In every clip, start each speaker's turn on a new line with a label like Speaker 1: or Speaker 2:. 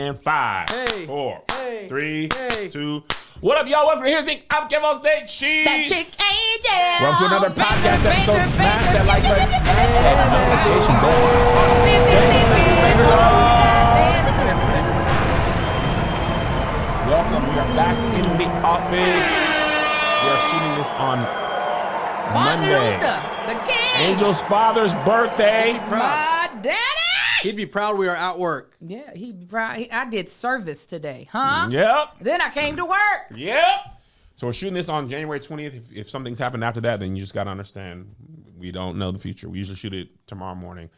Speaker 1: And 5, 4, 3, 2. What up, y'all? Welcome to Here's the Thing. I'm Kev on stage. She.
Speaker 2: That chick Angel.
Speaker 1: Welcome to another podcast episode. Smash that like button. Smash that notification. Welcome. We are back in the office. We are shooting this on Monday.
Speaker 2: The king.
Speaker 1: Angel's father's birthday.
Speaker 2: My daddy.
Speaker 3: He'd be proud we are at work.
Speaker 2: Yeah, he'd be proud. I did service today, huh?
Speaker 1: Yep.
Speaker 2: Then I came to work.
Speaker 1: Yep. So we're shooting this on January 20th. If something's happened after that, then you just got to understand we don't know the future. We usually shoot it tomorrow morning.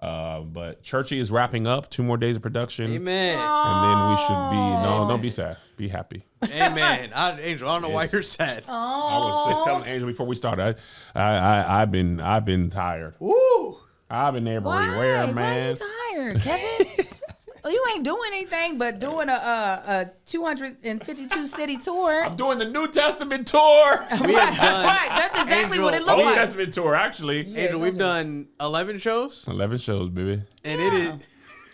Speaker 1: But Churchy is wrapping up. 2 more days of production.
Speaker 3: Amen.
Speaker 1: And then we should be, no, don't be sad. Be happy.
Speaker 3: Amen. Angel, I don't know why you're sad.
Speaker 1: I was just telling Angel before we started, I've been tired.
Speaker 3: Woo.
Speaker 1: I've been everywhere, man.
Speaker 2: Why are you tired, Kevin? You ain't doing anything but doing a 252 city tour.
Speaker 1: I'm doing the New Testament tour.
Speaker 3: We have done.
Speaker 2: Right, that's exactly
Speaker 3: Angel,
Speaker 2: what it looks
Speaker 1: Old
Speaker 2: like.
Speaker 1: Testament tour, actually.
Speaker 2: Yeah,
Speaker 3: Angel, we've done 11 shows.
Speaker 1: 11 shows, baby.
Speaker 3: And it is.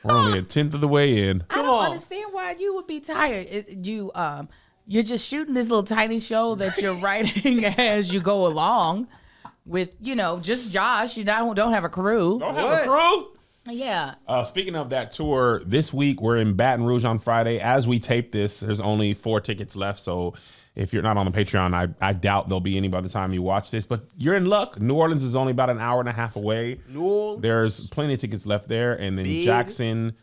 Speaker 1: We're only a 10th of the way in.
Speaker 2: I don't understand why you would be tired. You're just shooting this little tiny show that you're writing as you go along with, just Josh. You don't have a crew.
Speaker 1: Don't have a crew?
Speaker 2: Yeah.
Speaker 1: Speaking of that tour, this week we're in Baton Rouge on Friday. As we tape this, there's only 4 tickets left. So if you're not on the Patreon, I doubt there'll be any by the time you watch this. But you're in luck. New Orleans is only about an hour and a half away.
Speaker 3: New Orleans.
Speaker 1: There's plenty of tickets left there. And then Jackson,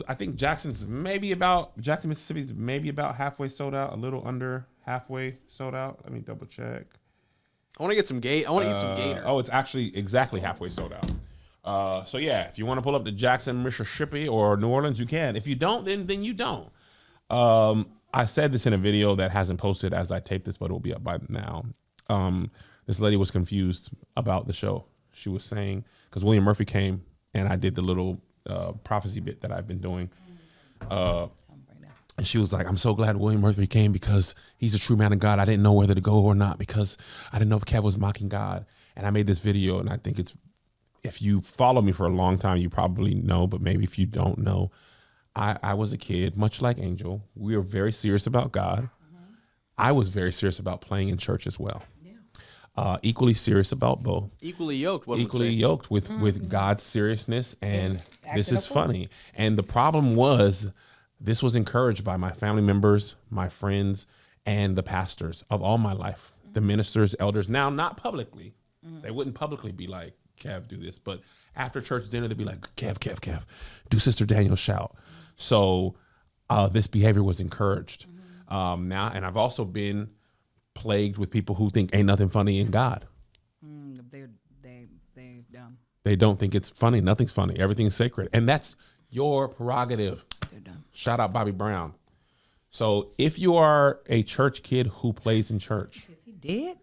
Speaker 1: I think Jackson, Mississippi's maybe about halfway sold out, a little under halfway sold out. Let me double check.
Speaker 3: I want to get some gator.
Speaker 1: Oh, it's actually exactly halfway sold out. So yeah, if you want to pull up to Jackson, Mississippi or New Orleans, you can. If you don't, then you don't. I said this in a video that hasn't posted as I taped this, but it will be up by now. This lady was confused about the show. She was saying, because William Murphy came and I did the little prophecy bit that I've been doing. And she was like, I'm so glad William Murphy came because he's a true man of God. I didn't know whether to go or not because I didn't know if Kev was mocking God. And I made this video, and I think if you follow me for a long time, you probably know, but maybe if you don't know, I was a kid, much like Angel. We were very serious about God. Mm-hmm. I was very serious about playing in church as well. Yeah. Equally serious about both.
Speaker 3: Equally yoked.
Speaker 1: Equally yoked with God's seriousness, and this is funny. And the problem was, this was encouraged by my family members, my friends, and the pastors of all my life, the ministers, elders. Now, not publicly. They wouldn't publicly be like, Kev, do this. But after church dinner, they'd be like, Kev, do Sister Daniel shout. So this behavior was encouraged. Now, and I've also been plagued with people who think ain't nothing funny in God.
Speaker 2: They're dumb.
Speaker 1: They don't think it's funny. Nothing's funny. Everything's sacred. And that's your prerogative.
Speaker 2: They're dumb.
Speaker 1: Shout out Bobby Brown. So if you are a church kid who plays in church.
Speaker 2: Is he dead?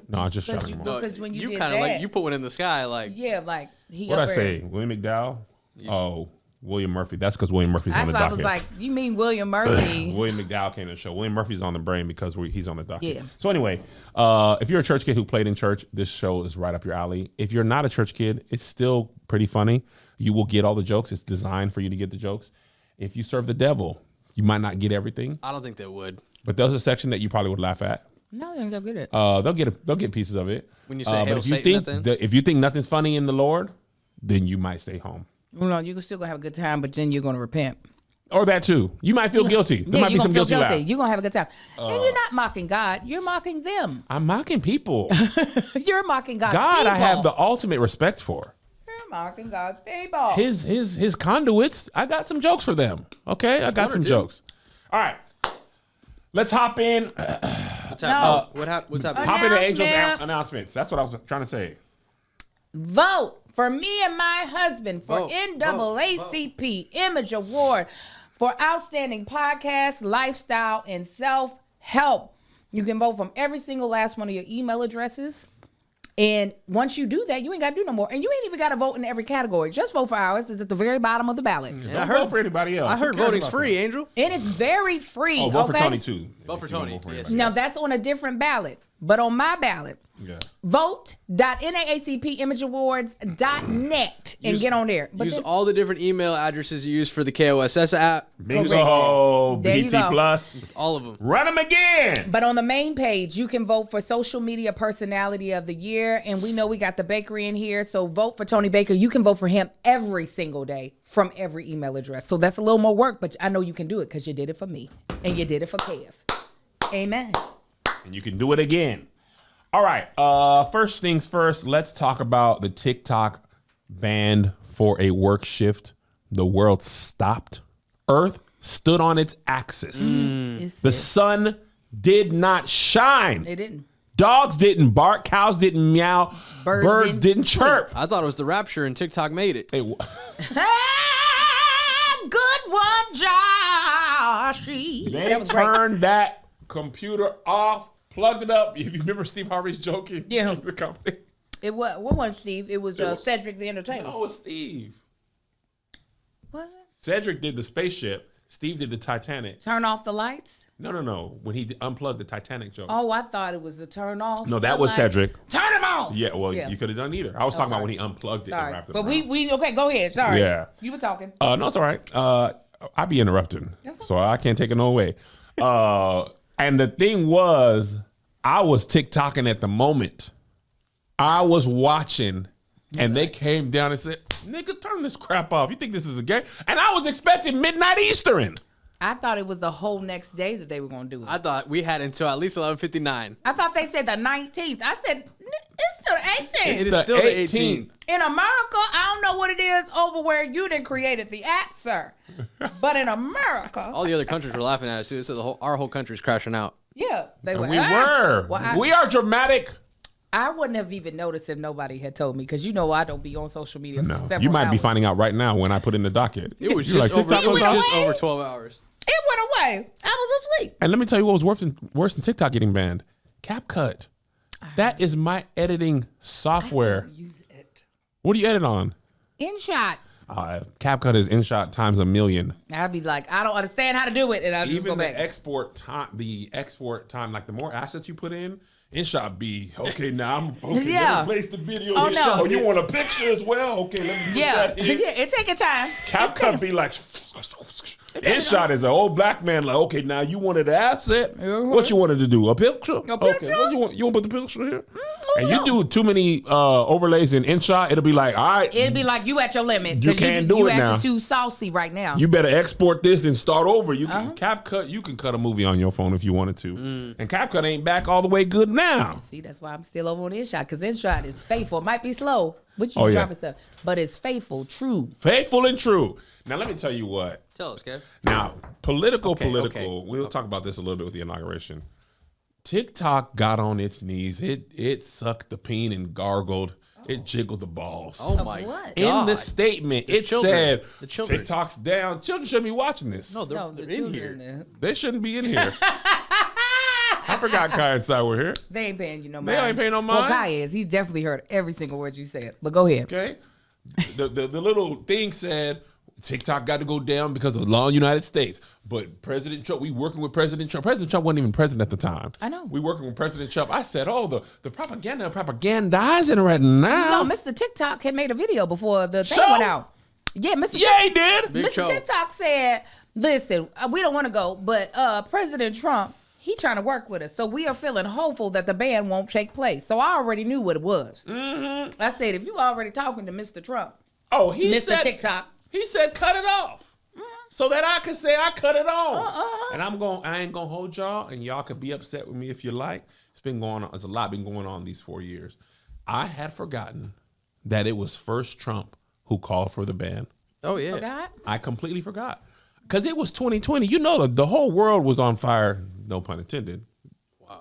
Speaker 1: No, I just shouting him out.
Speaker 2: Because when you did
Speaker 3: kind of
Speaker 2: that,
Speaker 3: like you put one in the sky, like
Speaker 2: he.
Speaker 1: What'd I say? William McDowell? Yeah. Oh, William Murphy. That's because William Murphy's on the docket.
Speaker 2: That's why I was like, you mean William Murphy?
Speaker 1: William McDowell came to the show. William Murphy's on the brain because he's on the docket.
Speaker 2: Yeah.
Speaker 1: So anyway, if you're a church kid who played in church, this show is right up your alley. If you're not a church kid, it's still pretty funny. You will get all the jokes. It's designed for you to get the jokes. If you serve the devil, you might not get everything.
Speaker 3: I don't think they would.
Speaker 1: But there's a section that you probably would laugh at.
Speaker 2: No, I think they'll get it.
Speaker 1: They'll get pieces of it.
Speaker 3: When you say,
Speaker 1: if you think nothing's funny in the Lord, then you might stay home.
Speaker 2: No, you're still gonna have a good time, but then you're gonna repent.
Speaker 1: Or that too. You might feel guilty. There might be some guilty laugh.
Speaker 2: You're gonna have a good time, and you're not mocking God. You're mocking them.
Speaker 1: I'm mocking people.
Speaker 2: You're mocking God's
Speaker 1: God,
Speaker 2: people.
Speaker 1: I have the ultimate respect for.
Speaker 2: You're mocking God's people.
Speaker 1: His conduits. I got some jokes for them. Okay, I got some jokes. All right. Let's hop in.
Speaker 3: What's happening? What's happening?
Speaker 1: Hop into Angel's announcements. That's what I was trying to say.
Speaker 2: Vote for me and my husband for NAACP Image Award for Outstanding Podcast, Lifestyle, and Self-Help. You can vote from every single last one of your email addresses. And once you do that, you ain't got to do no more. And you ain't even got to vote in every category. Just vote for ours. It's at the very bottom of the ballot.
Speaker 1: Don't vote for anybody else.
Speaker 3: I heard voting's free, Angel.
Speaker 2: And it's very free.
Speaker 1: Oh, vote for Tony too.
Speaker 3: Vote for Tony. Yes.
Speaker 2: Now, that's on a different ballot. But on my ballot,
Speaker 1: Yeah.
Speaker 2: vote.naacpimageawards.net and get on there. But
Speaker 3: Use
Speaker 2: then,
Speaker 3: all the different email addresses you use for the KOSS app.
Speaker 1: Bingo.
Speaker 2: There you
Speaker 1: BT
Speaker 2: go.
Speaker 1: Plus.
Speaker 3: All of them.
Speaker 1: Run them again.
Speaker 2: but on the main page, you can vote for Social Media Personality of the Year. And we know we got the bakery in here. So vote for Tony Baker. You can vote for him every single day from every email address. So that's a little more work, but I know you can do it because you did it for me. And you did it for Kev. Amen.
Speaker 1: And you can do it again. All right. First things first, let's talk about the TikTok banned for a work shift. The world stopped. Earth stood on its axis. The sun did not shine.
Speaker 2: It didn't.
Speaker 1: Dogs didn't bark. Cows didn't meow. Birds didn't chirp.
Speaker 3: I thought it was the rapture and TikTok made it.
Speaker 1: It wa-
Speaker 2: Good one, Joshy.
Speaker 1: They
Speaker 2: That was great.
Speaker 1: turned that computer off, plugged it up. You remember Steve Harvey's joking?
Speaker 2: Yeah.
Speaker 1: The company.
Speaker 2: It was, what was Steve? It was Cedric the Entertainer.
Speaker 1: Oh, it's Steve.
Speaker 2: Was it?
Speaker 1: Cedric did the spaceship. Steve did the Titanic.
Speaker 2: Turn off the lights?
Speaker 1: No. When he unplugged the Titanic joke.
Speaker 2: Oh, I thought it was the turn off.
Speaker 1: No, that
Speaker 2: the
Speaker 1: was
Speaker 2: light.
Speaker 1: Cedric.
Speaker 2: Turn them off.
Speaker 1: Yeah, well,
Speaker 2: Yeah.
Speaker 1: you could have done either. I was talking about
Speaker 2: sorry.
Speaker 1: when he unplugged it and
Speaker 2: Sorry.
Speaker 1: wrapped it
Speaker 2: But
Speaker 1: around.
Speaker 2: we okay, go ahead. Sorry.
Speaker 1: Yeah.
Speaker 2: You were talking.
Speaker 1: No, it's all right. I be interrupting, so I can't take it no way. And the thing was, I was TikToking at the moment. I was watching, and they came down and said, "Nigga, turn this crap off. You think this is a game?" And I was expecting midnight Eastern.
Speaker 2: I thought it was the whole next day that they were going to do it.
Speaker 3: I thought we had until at least 11:59.
Speaker 2: I thought they said the 19th. I said, it's the 18th.
Speaker 3: It is
Speaker 1: the
Speaker 3: still the
Speaker 1: 18th.
Speaker 3: 18th.
Speaker 2: In America, I don't know what it is over where you done created the app, sir. But in America,
Speaker 3: All the other countries were laughing at us too. So our whole country's crashing out.
Speaker 2: yeah, they were.
Speaker 1: We were.
Speaker 2: Well,
Speaker 1: We are dramatic.
Speaker 2: I wouldn't have even noticed if nobody had told me because you know I don't be on social media for several
Speaker 1: You might be
Speaker 2: hours.
Speaker 1: finding out right now when I put in the docket.
Speaker 3: It was
Speaker 1: You're
Speaker 3: just,
Speaker 1: like,
Speaker 3: over,
Speaker 1: TikTok
Speaker 3: it was
Speaker 1: was off?
Speaker 3: just over 12 hours.
Speaker 2: It went away. I was asleep.
Speaker 1: And let me tell you what was worse than TikTok getting banned. CapCut. That is my editing software.
Speaker 2: Use it.
Speaker 1: What do you edit on?
Speaker 2: InShot.
Speaker 1: CapCut is InShot times a million.
Speaker 2: I'd be like, I don't understand how to do it, and I'll just go
Speaker 1: Even
Speaker 2: back.
Speaker 1: the export time, like the more assets you put in, InShot be okay. Now I'm okay.
Speaker 2: Yeah.
Speaker 1: Let me place the video.
Speaker 2: Oh,
Speaker 1: here.
Speaker 2: no.
Speaker 1: Oh, you want a picture as well? Okay, let me put
Speaker 2: Yeah,
Speaker 1: that here.
Speaker 2: yeah, it take a time.
Speaker 1: CapCut be like, InShot is an old black man. Like, okay, now you wanted an asset. What you wanted to do? A picture?
Speaker 2: picture?
Speaker 1: Okay, what you want? You want to put the picture here? And you do too many overlays in InShot, it'll be like, all right,
Speaker 2: It'd be like you at your limit.
Speaker 1: You
Speaker 2: 'cause
Speaker 1: can't do
Speaker 2: you
Speaker 1: it now.
Speaker 2: acting too saucy right now.
Speaker 1: you better export this and start over. You can CapCut. You can cut a movie on your phone if you wanted to. And CapCut ain't back all the way good now.
Speaker 2: See, that's why I'm still over on InShot because InShot is faithful. It might be slow, but you
Speaker 1: Oh, yeah.
Speaker 2: dropping stuff. But it's faithful, true.
Speaker 1: Faithful and true. Now let me tell you what.
Speaker 3: Tell us, Kev.
Speaker 1: Now, political.
Speaker 3: okay.
Speaker 1: We'll talk about this a little bit with the inauguration. TikTok got on its knees. It sucked the peen and gargled. It jiggled the balls.
Speaker 3: Oh
Speaker 2: Of
Speaker 3: my
Speaker 2: what?
Speaker 1: In
Speaker 3: God.
Speaker 1: the statement, it
Speaker 3: children.
Speaker 1: said
Speaker 3: The children.
Speaker 1: TikTok's down. Children shouldn't be watching this.
Speaker 3: No, they're,
Speaker 2: No, the
Speaker 3: they're in
Speaker 2: children
Speaker 3: here.
Speaker 2: there.
Speaker 1: They shouldn't be in here. I forgot Kai and Sai were here.
Speaker 2: They ain't paying you no mind.
Speaker 1: They ain't paying no
Speaker 2: Well,
Speaker 1: mind?
Speaker 2: Kai is. He's definitely heard every single word you said. But go ahead.
Speaker 1: Okay. The little thing said TikTok got to go down because of the law in the United States. But President Trump, we working with President Trump. President Trump wasn't even president at the time.
Speaker 2: I know.
Speaker 1: We working with President Trump. I said, oh, the propagandizing right now.
Speaker 2: No, Mr. TikTok had made a video before the thing
Speaker 1: So?
Speaker 2: went out. Yeah, Mr.
Speaker 1: Yeah, he did.
Speaker 3: Big
Speaker 2: Mr.
Speaker 3: show.
Speaker 2: TikTok said, listen, we don't want to go, but President Trump, he trying to work with us. So we are feeling hopeful that the ban won't take place. So I already knew what it was. Mm-hmm. I said, if you already talking to Mr. Trump,
Speaker 1: Oh, he
Speaker 2: Mr.
Speaker 1: said
Speaker 2: TikTok.
Speaker 1: He said cut it off. So that I can say I cut it off. And I ain't gonna hold y'all, and y'all could be upset with me if you like. It's been going on, there's a lot been going on these 4 years. I had forgotten that it was first Trump who called for the ban.
Speaker 3: Oh yeah.
Speaker 2: forgot?
Speaker 1: I completely forgot. Because it was 2020. You know, the whole world was on fire, no pun intended.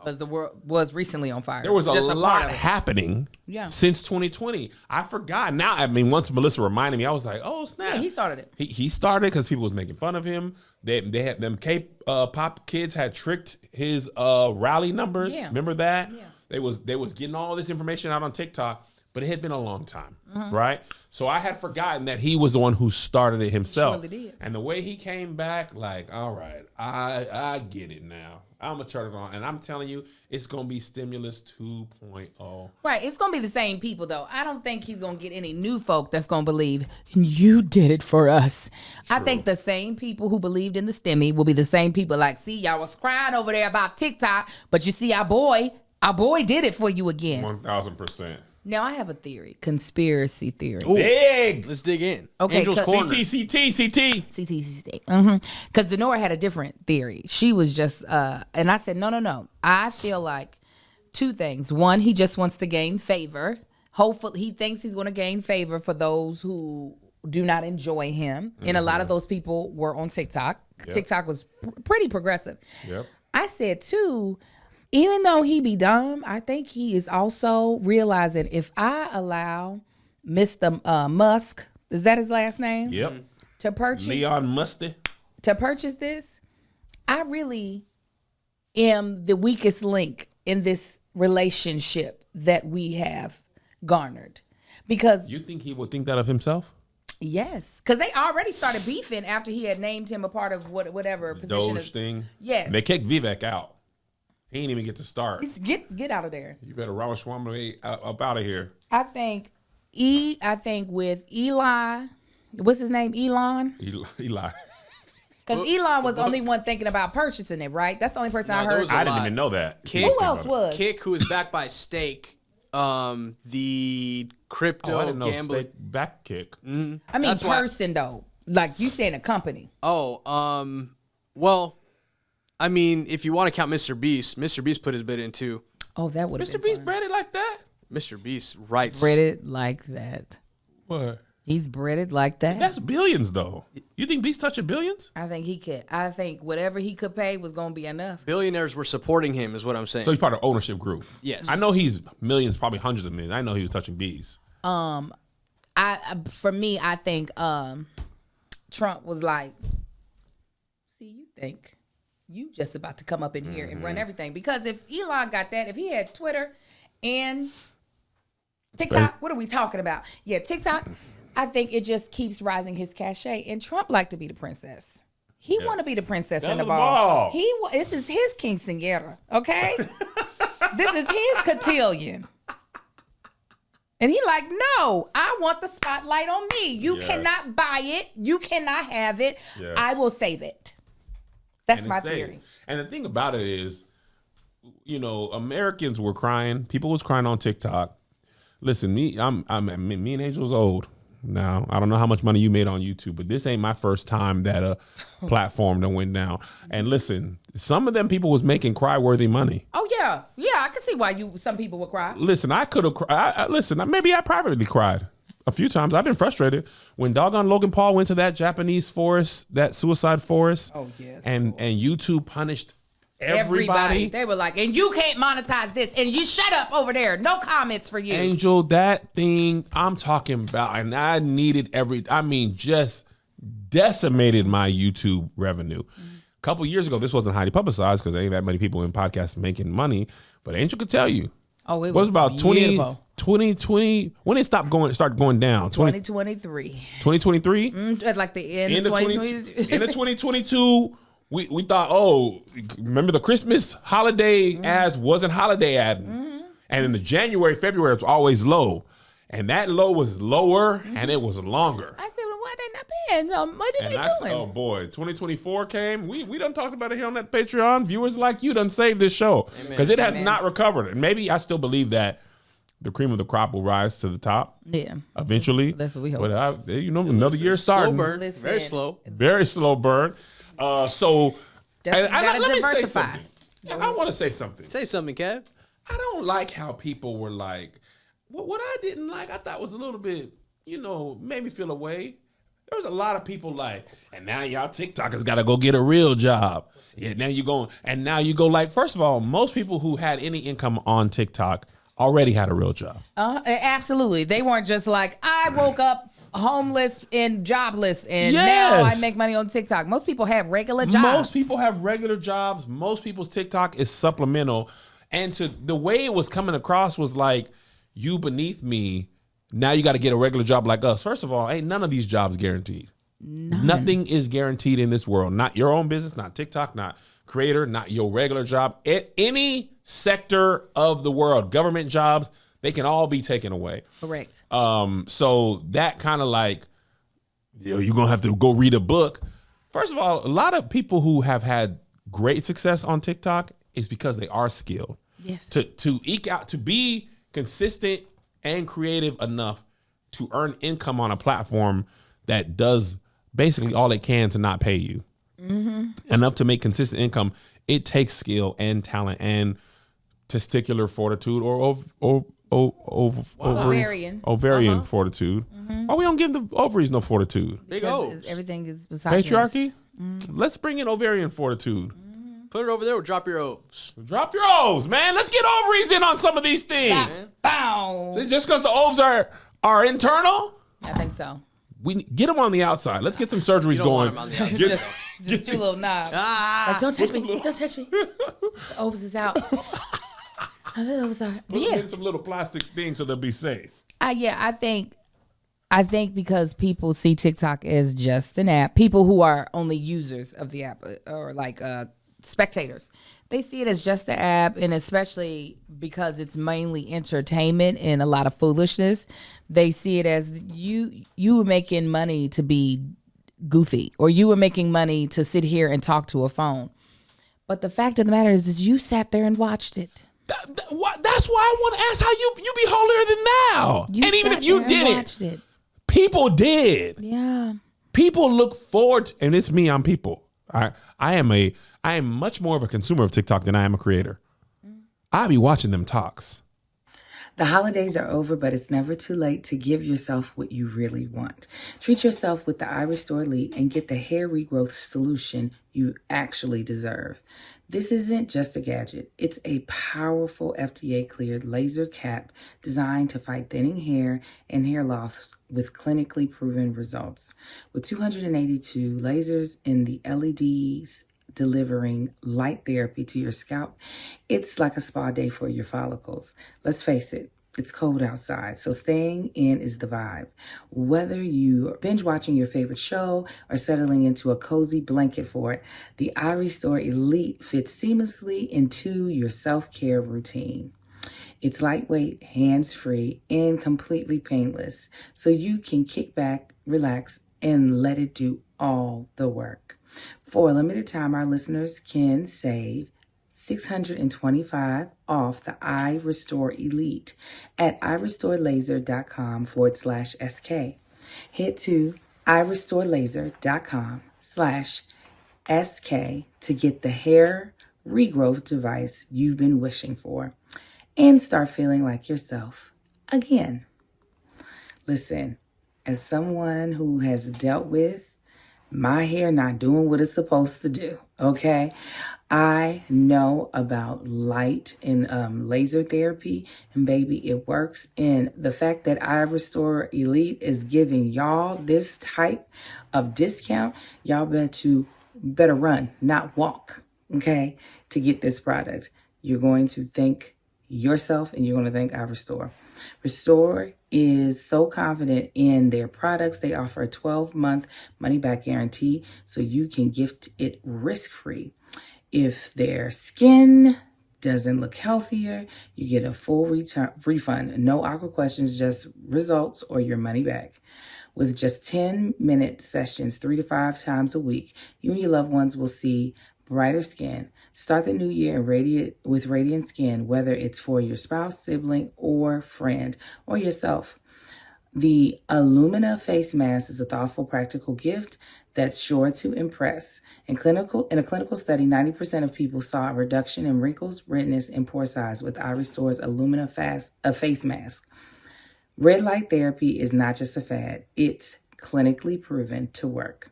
Speaker 2: Because the world was recently on fire.
Speaker 1: There was
Speaker 2: Just
Speaker 1: a
Speaker 2: part
Speaker 1: lot
Speaker 2: of it.
Speaker 1: happening since 2020. I forgot. Now, I mean, once Melissa reminded me, I was like, oh, snap.
Speaker 2: Yeah, he started it.
Speaker 1: He started because people was making fun of him. They had them K-pop kids had tricked his rally numbers.
Speaker 2: Yeah.
Speaker 1: Remember that?
Speaker 2: Yeah.
Speaker 1: They was getting all this information out on TikTok. but it had been a long time, right? So I had forgotten that he was the one who started it himself.
Speaker 2: Surely did.
Speaker 1: And the way he came back, like, all right, I get it now. I'm going to turn it on. And I'm telling you, it's going to be Stimulus 2.0.
Speaker 2: Right. It's going to be the same people, though. I don't think he's going to get any new folk that's going to believe you did it for us. True. I think the same people who believed in the stimmy will be the same people like, see, y'all was crying over there about TikTok, but you see our boy did it for you again.
Speaker 1: 1,000%.
Speaker 2: Now, I have a theory, conspiracy theory.
Speaker 3: Ooh.
Speaker 1: Big.
Speaker 3: Let's dig in.
Speaker 2: Okay,
Speaker 3: Angel's Corner.
Speaker 1: CT.
Speaker 2: Because Denora had a different theory. She was just, and I said, no. I feel like two things. One, he just wants to gain favor. Hopefully, he thinks he's going to gain favor for those who do not enjoy him. And a lot of those people were on TikTok. Yep. TikTok was pretty progressive.
Speaker 1: Yep.
Speaker 2: I said, two, even though he be dumb, I think he is also realizing if I allow Mr. Musk, is that his last name?
Speaker 1: Yep.
Speaker 2: To purchase
Speaker 1: Leon Musty.
Speaker 2: To purchase this, I really am the weakest link in this relationship that we have garnered. Because
Speaker 1: you think he would think that of himself?
Speaker 2: Yes, because they already started beefing after he had named him a part of whatever position.
Speaker 1: Doge thing.
Speaker 2: Yes.
Speaker 1: They kicked Vivek out. He didn't even get to start.
Speaker 2: Get out of there.
Speaker 1: You better Ramaswamy up out of here.
Speaker 2: I think with Eli, what's his name? Elon?
Speaker 1: Eli.
Speaker 2: Because Elon was the only one thinking about purchasing it, right? That's the only person I heard.
Speaker 1: I didn't even know that.
Speaker 3: Who
Speaker 2: else was?
Speaker 3: Kick, who is backed by Stake, the crypto gambling.
Speaker 1: Back Kick.
Speaker 2: Mm-hmm. I mean, person though. Like you saying a company.
Speaker 3: Oh, well, I mean, if you want to count Mr. Beast put his bid in too.
Speaker 2: Oh, that would have been
Speaker 1: Mr. Beast
Speaker 2: fun.
Speaker 1: breaded like that?
Speaker 3: Mr. Beast writes.
Speaker 2: Breaded like that.
Speaker 1: What?
Speaker 2: He's breaded like that.
Speaker 1: That's billions, though. You think Beast touching billions?
Speaker 2: I think he could. I think whatever he could pay was going to be enough.
Speaker 3: Billionaires were supporting him, is what I'm saying.
Speaker 1: So he's part of the ownership group.
Speaker 3: Yes.
Speaker 1: I know he's millions, probably hundreds of millions. I know he was touching bees.
Speaker 2: For me, I think Trump was like, see, you think you just about to come up in here and run everything. Because if Elon got that, if he had Twitter and TikTok, what are we talking about? Yeah, TikTok, I think it just keeps rising his cachet. And Trump liked to be the princess. He want to be the princess in the ball. This is his quinceañera, okay? This is his cotillion. And he like, no, I want the spotlight on me. You cannot buy it. You cannot have it. Yes. I will save it. That's my theory.
Speaker 1: And the thing about it is, you know, Americans were crying. People was crying on TikTok. Listen, me and Angel's old now. I don't know how much money you made on YouTube, but this ain't my first time that a platform that went down. And listen, some of them people was making cry-worthy money.
Speaker 2: Oh yeah, I can see why some people would cry.
Speaker 1: Listen, I could have cried. Listen, maybe I privately cried a few times. I've been frustrated when doggone Logan Paul went to that Japanese forest, that suicide forest.
Speaker 2: Oh yes,
Speaker 1: and YouTube punished everybody.
Speaker 2: They were like, and you can't monetize this, and you shut up over there. No comments for you.
Speaker 1: Angel, that thing I'm talking about, and I needed just decimated my YouTube revenue. A couple years ago, this wasn't highly publicized because there ain't that many people in podcasts making money, but Angel could tell you.
Speaker 2: Oh, it was
Speaker 1: about
Speaker 2: beautiful.
Speaker 1: 2020, when it started going down?
Speaker 2: 2023.
Speaker 1: 2023?
Speaker 2: At like the end of 2022.
Speaker 1: End of 2022. We thought, remember the Christmas holiday ads wasn't holiday ad. And in the January, February, it's always low. And that low was lower and it was longer.
Speaker 2: I said, well, why they not paying? What are they doing?
Speaker 1: Said, oh boy, 2024 came. We done talked about it here on that Patreon. Viewers like you done saved this show. Because it has not recovered. And maybe I still believe that the cream of the crop will rise to the top. Yeah. Eventually.
Speaker 2: That's what we hope.
Speaker 1: But another year starting.
Speaker 3: Slow burn. Very slow.
Speaker 1: Very slow burn. So
Speaker 2: let me say
Speaker 1: something. I want to say something.
Speaker 3: Say something, Kev.
Speaker 1: I don't like how people were like, what I didn't like, I thought was a little bit, made me feel away. There was a lot of people like, and now y'all TikTokers got to go get a real job. Yeah, now you go like, first of all, most people who had any income on TikTok already had a real job.
Speaker 2: Absolutely. They weren't just like, I woke up homeless and jobless and now I make money on TikTok. Most people have regular jobs.
Speaker 1: Most people have regular jobs. Most people's TikTok is supplemental. And the way it was coming across was like, you beneath me. Now you got to get a regular job like us. First of all, ain't none of these jobs guaranteed. Nothing is guaranteed in this world. Not your own business, not TikTok, not creator, not your regular job. Any sector of the world, government jobs, they can all be taken away.
Speaker 2: Correct.
Speaker 1: So that kind of like, you're going to have to go read a book. First of all, a lot of people who have had great success on TikTok is because they are skilled.
Speaker 2: Yes.
Speaker 1: To eke out, to be consistent and creative enough to earn income on a platform that does basically all it can to not pay you. Enough to make consistent income. It takes skill and talent and testicular fortitude or ovarian fortitude. Why we don't give the ovaries no fortitude?
Speaker 3: Big O's.
Speaker 2: Everything is misogynist.
Speaker 1: Patriarchy? Let's bring in ovarian fortitude.
Speaker 3: Put it over there or drop your O's.
Speaker 1: Drop your O's, man. Let's get ovaries in on some of these things.
Speaker 2: Bow.
Speaker 1: Just because the O's are internal?
Speaker 2: I think so.
Speaker 1: We get them on the outside. Let's get some surgeries going.
Speaker 2: Just two little knobs. Like, don't touch me. Don't touch me. The O's is out. The O's are.
Speaker 1: Put them in some little plastic things so they'll be safe.
Speaker 2: I think because people see TikTok as just an app, people who are only users of the app or like spectators, they see it as just an app, and especially because it's mainly entertainment and a lot of foolishness, they see it as you were making money to be goofy, or you were making money to sit here and talk to a phone. But the fact of the matter is you sat there and watched it.
Speaker 1: That's why I want to ask how you be holier than thou. And even if you did it, people did.
Speaker 2: Yeah.
Speaker 1: People look forward to, and it's me, I'm people. I am much more of a consumer of TikTok than I am a creator. I be watching them talks.
Speaker 4: The holidays are over, but it's never too late to give yourself what you really want. Treat yourself with the iRestore Elite and get the hair regrowth solution you actually deserve. This isn't just a gadget. It's a powerful FDA-cleared laser cap designed to fight thinning hair and hair loss with clinically proven results. With 282 lasers in the LEDs delivering light therapy to your scalp, it's like a spa day for your follicles. Let's face it, it's cold outside, so staying in is the vibe. Whether you binge watching your favorite show or settling into a cozy blanket for it, the iRestore Elite fits seamlessly into your self-care routine. It's lightweight, hands-free, and completely painless, so you can kick back, relax, and let it do all the work. For a limited time, our listeners can save $625 off the iRestore Elite at irestorelaser.com/SK. Head to irestorelaser.com/SK to get the hair regrowth device you've been wishing for and start feeling like yourself again. Listen, as someone who has dealt with my hair not doing what it's supposed to do, okay? I know about light and laser therapy, and baby, it works. And the fact that iRestore Elite is giving y'all this type of discount, y'all better run, not walk, okay, to get this product. You're going to thank yourself, and you're going to thank iRestore. Restore is so confident in their products. They offer a 12-month money-back guarantee, so you can gift it risk-free. If their skin doesn't look healthier, you get a full refund. No awkward questions, just results or your money back. With just 10-minute sessions 3 to 5 times a week, you and your loved ones will see brighter skin. Start the new year with radiant skin, whether it's for your spouse, sibling, or friend, or yourself. The Illumina face mask is a thoughtful, practical gift that's sure to impress. In a clinical study, 90% of people saw a reduction in wrinkles, redness, and pore size with iRestore's Illumina face mask. Red light therapy is not just a fad, it's clinically proven to work.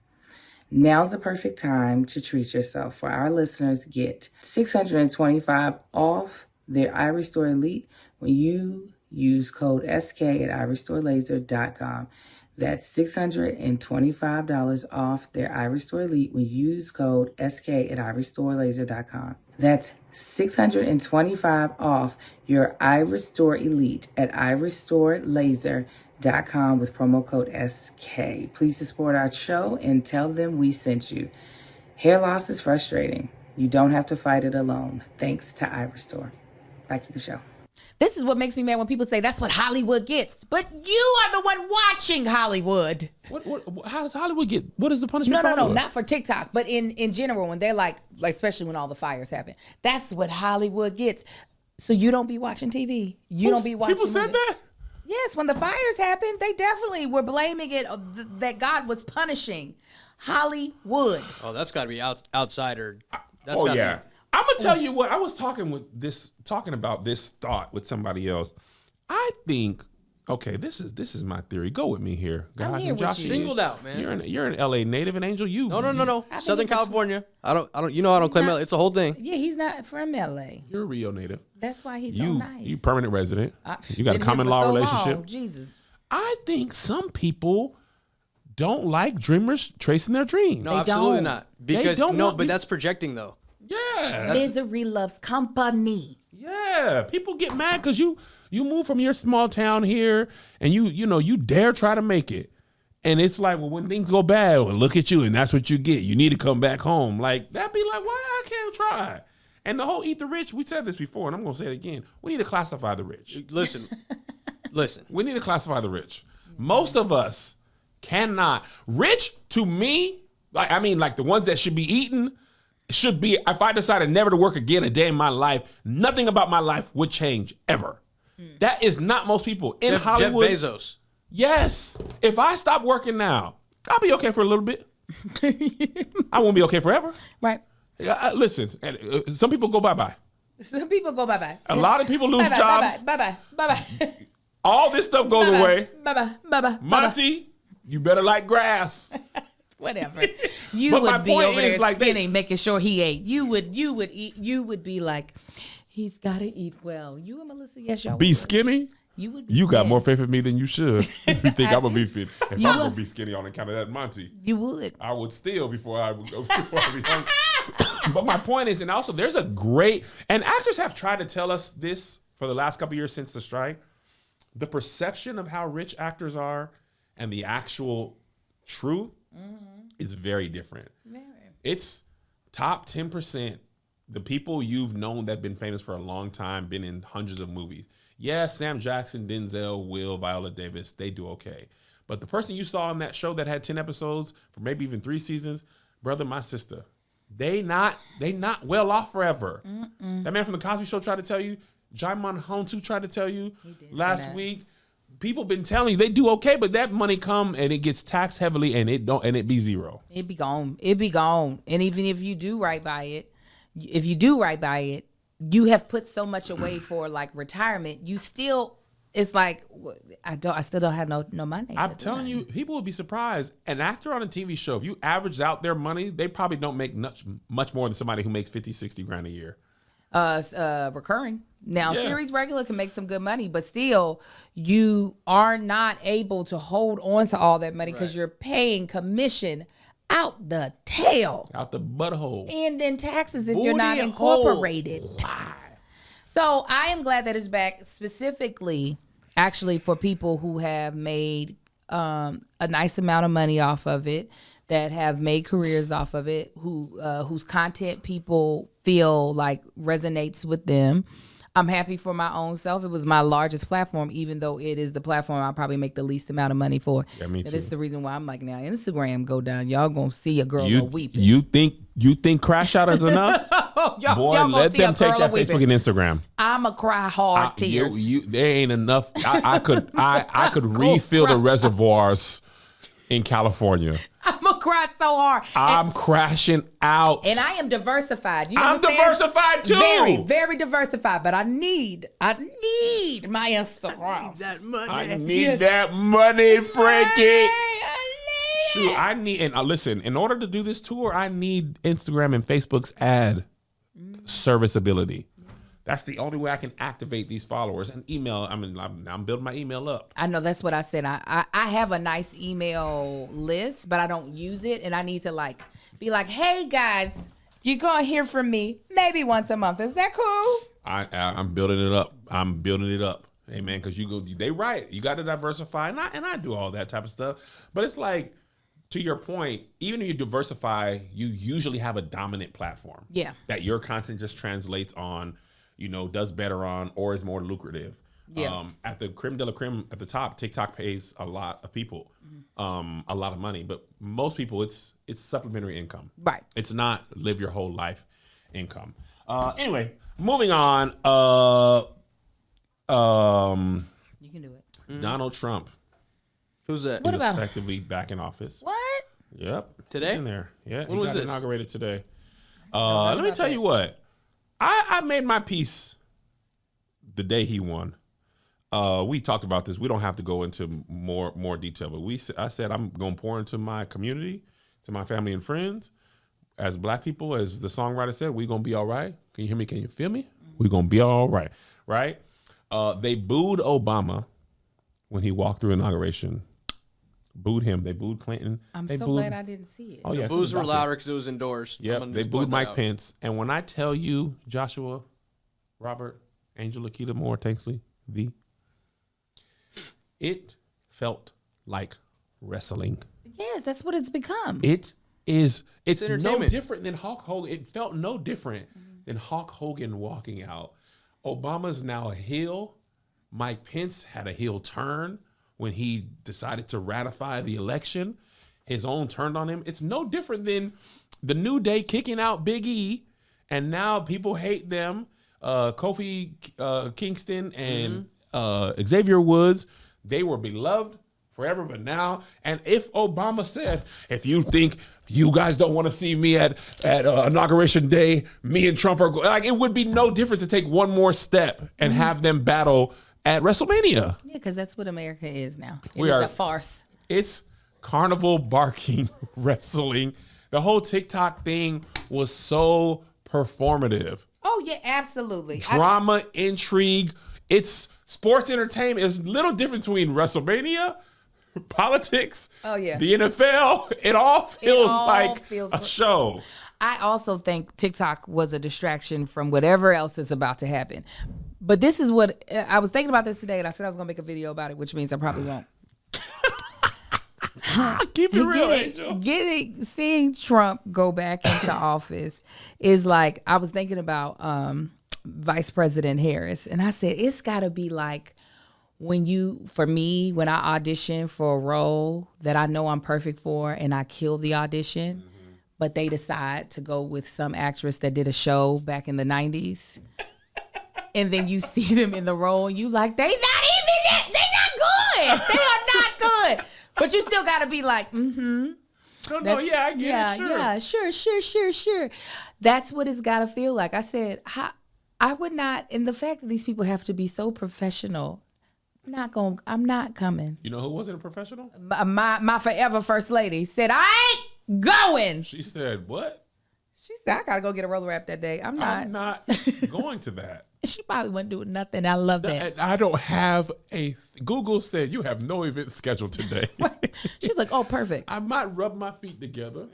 Speaker 4: Now's the perfect time to treat yourself. For our listeners, get $625 off their iRestore Elite when you use code SK at irestorelaser.com. That's $625 off their Iris Store Elite when you use code SK at iristorelaser.com. That's $625 off your Iris Store Elite at iristorelaser.com with promo code SK. Please support our show and tell them we sent you. Hair loss is frustrating. You don't have to fight it alone. Thanks to Iris Store. Back to the show.
Speaker 2: This is what makes me mad when people say that's what Hollywood gets. But you are the one watching Hollywood.
Speaker 1: How does Hollywood get? What is the punishment?
Speaker 2: No, not for TikTok, but in general, when they're like especially when all the fires happen. That's what Hollywood gets. So you don't be watching TV. You don't be watching.
Speaker 1: People said that?
Speaker 2: Yes, when the fires happened, they definitely were blaming it that God was punishing Hollywood.
Speaker 3: Oh, that's got to be outsider. That's
Speaker 1: yeah. I'm gonna tell you what I was talking about this thought with somebody else. I think this is my theory. Go with me here, God.
Speaker 2: I'm here with you.
Speaker 3: Singled out, man.
Speaker 1: You're an LA native, and Angel.
Speaker 3: No. Southern California. I don't. I don't claim LA. It's a whole thing.
Speaker 2: Yeah, he's not from LA.
Speaker 1: You're a Rio native.
Speaker 2: That's why he's so nice.
Speaker 1: You permanent resident. You got a
Speaker 2: Been
Speaker 1: common
Speaker 2: here for
Speaker 1: law
Speaker 2: so
Speaker 1: relationship.
Speaker 2: long. Jesus.
Speaker 1: I think some people don't like dreamers tracing their dreams.
Speaker 3: No,
Speaker 2: They
Speaker 3: absolutely
Speaker 2: don't.
Speaker 3: not. Because but that's projecting though.
Speaker 1: Yeah.
Speaker 2: Misery loves company.
Speaker 1: Yeah. People get mad because you move from your small town here and you dare try to make it. And it's like, well, when things go bad, well, look at you, and that's what you get. You need to come back home. Like, that'd be like, why I can't try? And the whole eat the rich, we said this before, and I'm going to say it again. We need to classify the rich.
Speaker 3: Listen.
Speaker 1: We need to classify the rich. Most of us cannot. Rich, to me, like the ones that should be eaten, should be, if I decided never to work again a day in my life, nothing about my life would change ever. That is not most people. In Hollywood.
Speaker 3: Jeff Bezos.
Speaker 1: Yes. If I stop working now, I'll be okay for a little bit. I won't be okay forever.
Speaker 2: Right.
Speaker 1: Listen, some people go bye-bye.
Speaker 2: Some people go bye-bye.
Speaker 1: A lot of people lose jobs.
Speaker 2: Bye-bye.
Speaker 1: All this stuff goes away.
Speaker 2: Bye-bye.
Speaker 1: Monty, you better like grass.
Speaker 2: Whatever. You
Speaker 1: But my
Speaker 2: would be
Speaker 1: point
Speaker 2: over
Speaker 1: is,
Speaker 2: there
Speaker 1: like,
Speaker 2: skinny, making sure he ate. You would eat. You would be like, he's got to eat well. You and Melissa, yes, y'all
Speaker 1: Be
Speaker 2: would.
Speaker 1: skinny?
Speaker 2: You would. Be
Speaker 1: You got
Speaker 2: dead.
Speaker 1: more faith in me than you should. If you think I'm going to be fit. If
Speaker 2: You
Speaker 1: I'm going
Speaker 2: would.
Speaker 1: to be skinny on account of that Monty,
Speaker 2: You would.
Speaker 1: I would steal before I would go. Before I be hungry. But my point is, and also there's a great, and actors have tried to tell us this for the last couple of years since the strike. The perception of how rich actors are and the actual truth is very different. It's top 10%. The people you've known that have been famous for a long time, been in hundreds of movies. Yeah, Sam Jackson, Denzel, Will, Viola Davis, they do okay. But the person you saw on that show that had 10 episodes for maybe even 3 seasons, brother, my sister, they not well off forever. That man from the Cosby Show tried to tell you. Jaimon Honsu tried to tell you last week. People been telling you they do okay, but that money come and it gets taxed heavily and it be zero.
Speaker 2: It be gone. It be gone. And even if you do right by it, you have put so much away for like retirement. You still, it's like I still don't have no money.
Speaker 1: I'm telling you, people would be surprised. An actor on a TV show, if you averaged out their money, they probably don't make much more than somebody who makes 50, 60 grand a year.
Speaker 2: Recurring. Now,
Speaker 1: Yeah.
Speaker 2: series regular can make some good money, but still, you are not able to hold on to all that money because you're paying commission out the tail.
Speaker 1: Out the butthole.
Speaker 2: And then taxes if you're
Speaker 3: Booty
Speaker 2: not
Speaker 3: hole.
Speaker 2: incorporated. So I am glad that it's back specifically, actually, for people who have made a nice amount of money off of it, that have made careers off of it, whose content people feel like resonates with them. I'm happy for my own self. It was my largest platform, even though it is the platform I probably make the least amount of money for.
Speaker 1: Yeah, me too.
Speaker 2: This is the reason why I'm like, now Instagram go down. Y'all gonna see a girl weeping.
Speaker 1: You think crash out is enough?
Speaker 2: y'all
Speaker 1: Boy,
Speaker 2: gonna
Speaker 1: let
Speaker 2: see
Speaker 1: them
Speaker 2: a
Speaker 1: take
Speaker 2: girl
Speaker 1: that
Speaker 2: weeping.
Speaker 1: Facebook and Instagram.
Speaker 2: I'ma cry hard tears.
Speaker 1: There ain't enough. I could refill the reservoirs in California.
Speaker 2: I'ma cry so hard.
Speaker 1: I'm crashing out.
Speaker 2: And I am diversified. You
Speaker 1: I'm
Speaker 2: understand?
Speaker 1: diversified too.
Speaker 2: Very, very diversified. But I need my Instagram.
Speaker 3: That money.
Speaker 1: I need that money, Frankie.
Speaker 2: I
Speaker 1: Shoot, I need, and listen, in order to do this tour, I need Instagram and Facebook's ad serviceability. That's the only way I can activate these followers. And email, I'm building my email up.
Speaker 2: I know that's what I said. I have a nice email list, but I don't use it, and I need to be like, hey guys, you're gonna hear from me maybe once a month. Is that cool?
Speaker 1: I'm building it up. I'm building it up. Hey man, because they right. You got to diversify, and I do all that type of stuff. But it's like, to your point, even if you diversify, you usually have a dominant platform. Yeah. That your content just translates on, does better on, or is more lucrative. Yeah. At the creme de la creme at the top, TikTok pays a lot of people, a lot of money. But most people, it's supplementary income. Right. It's not live your whole life income. Anyway, moving on.
Speaker 2: You can do it.
Speaker 1: Donald Trump.
Speaker 3: Who's that?
Speaker 1: What about effectively back in office?
Speaker 2: What?
Speaker 1: Yep.
Speaker 3: Today?
Speaker 1: He's in there. Yeah.
Speaker 3: When was
Speaker 1: got
Speaker 3: this?
Speaker 1: Inaugurated today. Let me tell you what. I made my peace the day he won. We talked about this. We don't have to go into more detail, but I said I'm going to pour into my community, to my family and friends. As black people, as the songwriter said, we going to be all right. Can you hear me? Can you feel me? We going to be all right. Right? They booed Obama when he walked through inauguration. Booed him. They booed Clinton.
Speaker 2: I'm so glad I didn't see it.
Speaker 1: Oh, yeah,
Speaker 3: the boos were louder because it was indoors.
Speaker 1: Yep, they booed Mike Pence. And when I tell you, Joshua, Robert, Angel, Lakita, Moore, Tanksley, V, it felt like wrestling.
Speaker 2: Yes, that's what it's become.
Speaker 1: It's no different than Hulk Hogan. It felt no different than Hulk Hogan walking out. Obama's now a heel. Mike Pence had a heel turn when he decided to ratify the election. His own turned on him. It's no different than the New Day kicking out Big E, and now people hate them. Kofi Kingston and Xavier Woods, they were beloved forever, but now, and if Obama said, if you think you guys don't want to see me at Inauguration Day, me and Trump are like, it would be no different to take one more step and have them battle at WrestleMania.
Speaker 2: Yeah, because that's what America is now. It's a farce.
Speaker 1: It's carnival barking wrestling. The whole TikTok thing was so performative.
Speaker 2: Oh, yeah, absolutely.
Speaker 1: Drama, intrigue. It's sports entertainment. It's a little different between WrestleMania, politics, the NFL. It all feels like a show.
Speaker 2: I also think TikTok was a distraction from whatever else is about to happen. But this is what I was thinking about this today, and I said I was going to make a video about it, which means I probably won't.
Speaker 1: Keep it real, Angel.
Speaker 2: Seeing Trump go back into office is like, I was thinking about Vice President Harris, and I said, it's got to be like when I audition for a role that I know I'm perfect for and I kill the audition, but they decide to go with some actress that did a show back in the 90s. And then you see them in the role and you like, they not good. They are not good. But you still got to be like, I get it, sure. Yeah, sure. That's what it's got to feel like. I said, I would not, and the fact that these people have to be so professional, I'm not coming.
Speaker 1: You know who wasn't a professional?
Speaker 2: My forever first lady said, I ain't going.
Speaker 1: She said, what?
Speaker 2: She said, I got to go get a roller wrap that day. I'm
Speaker 1: not going to that.
Speaker 2: She probably wasn't doing nothing. I love that.
Speaker 1: I don't have Google said you have no event scheduled today.
Speaker 2: She's like, oh, perfect.
Speaker 1: I might rub my feet together.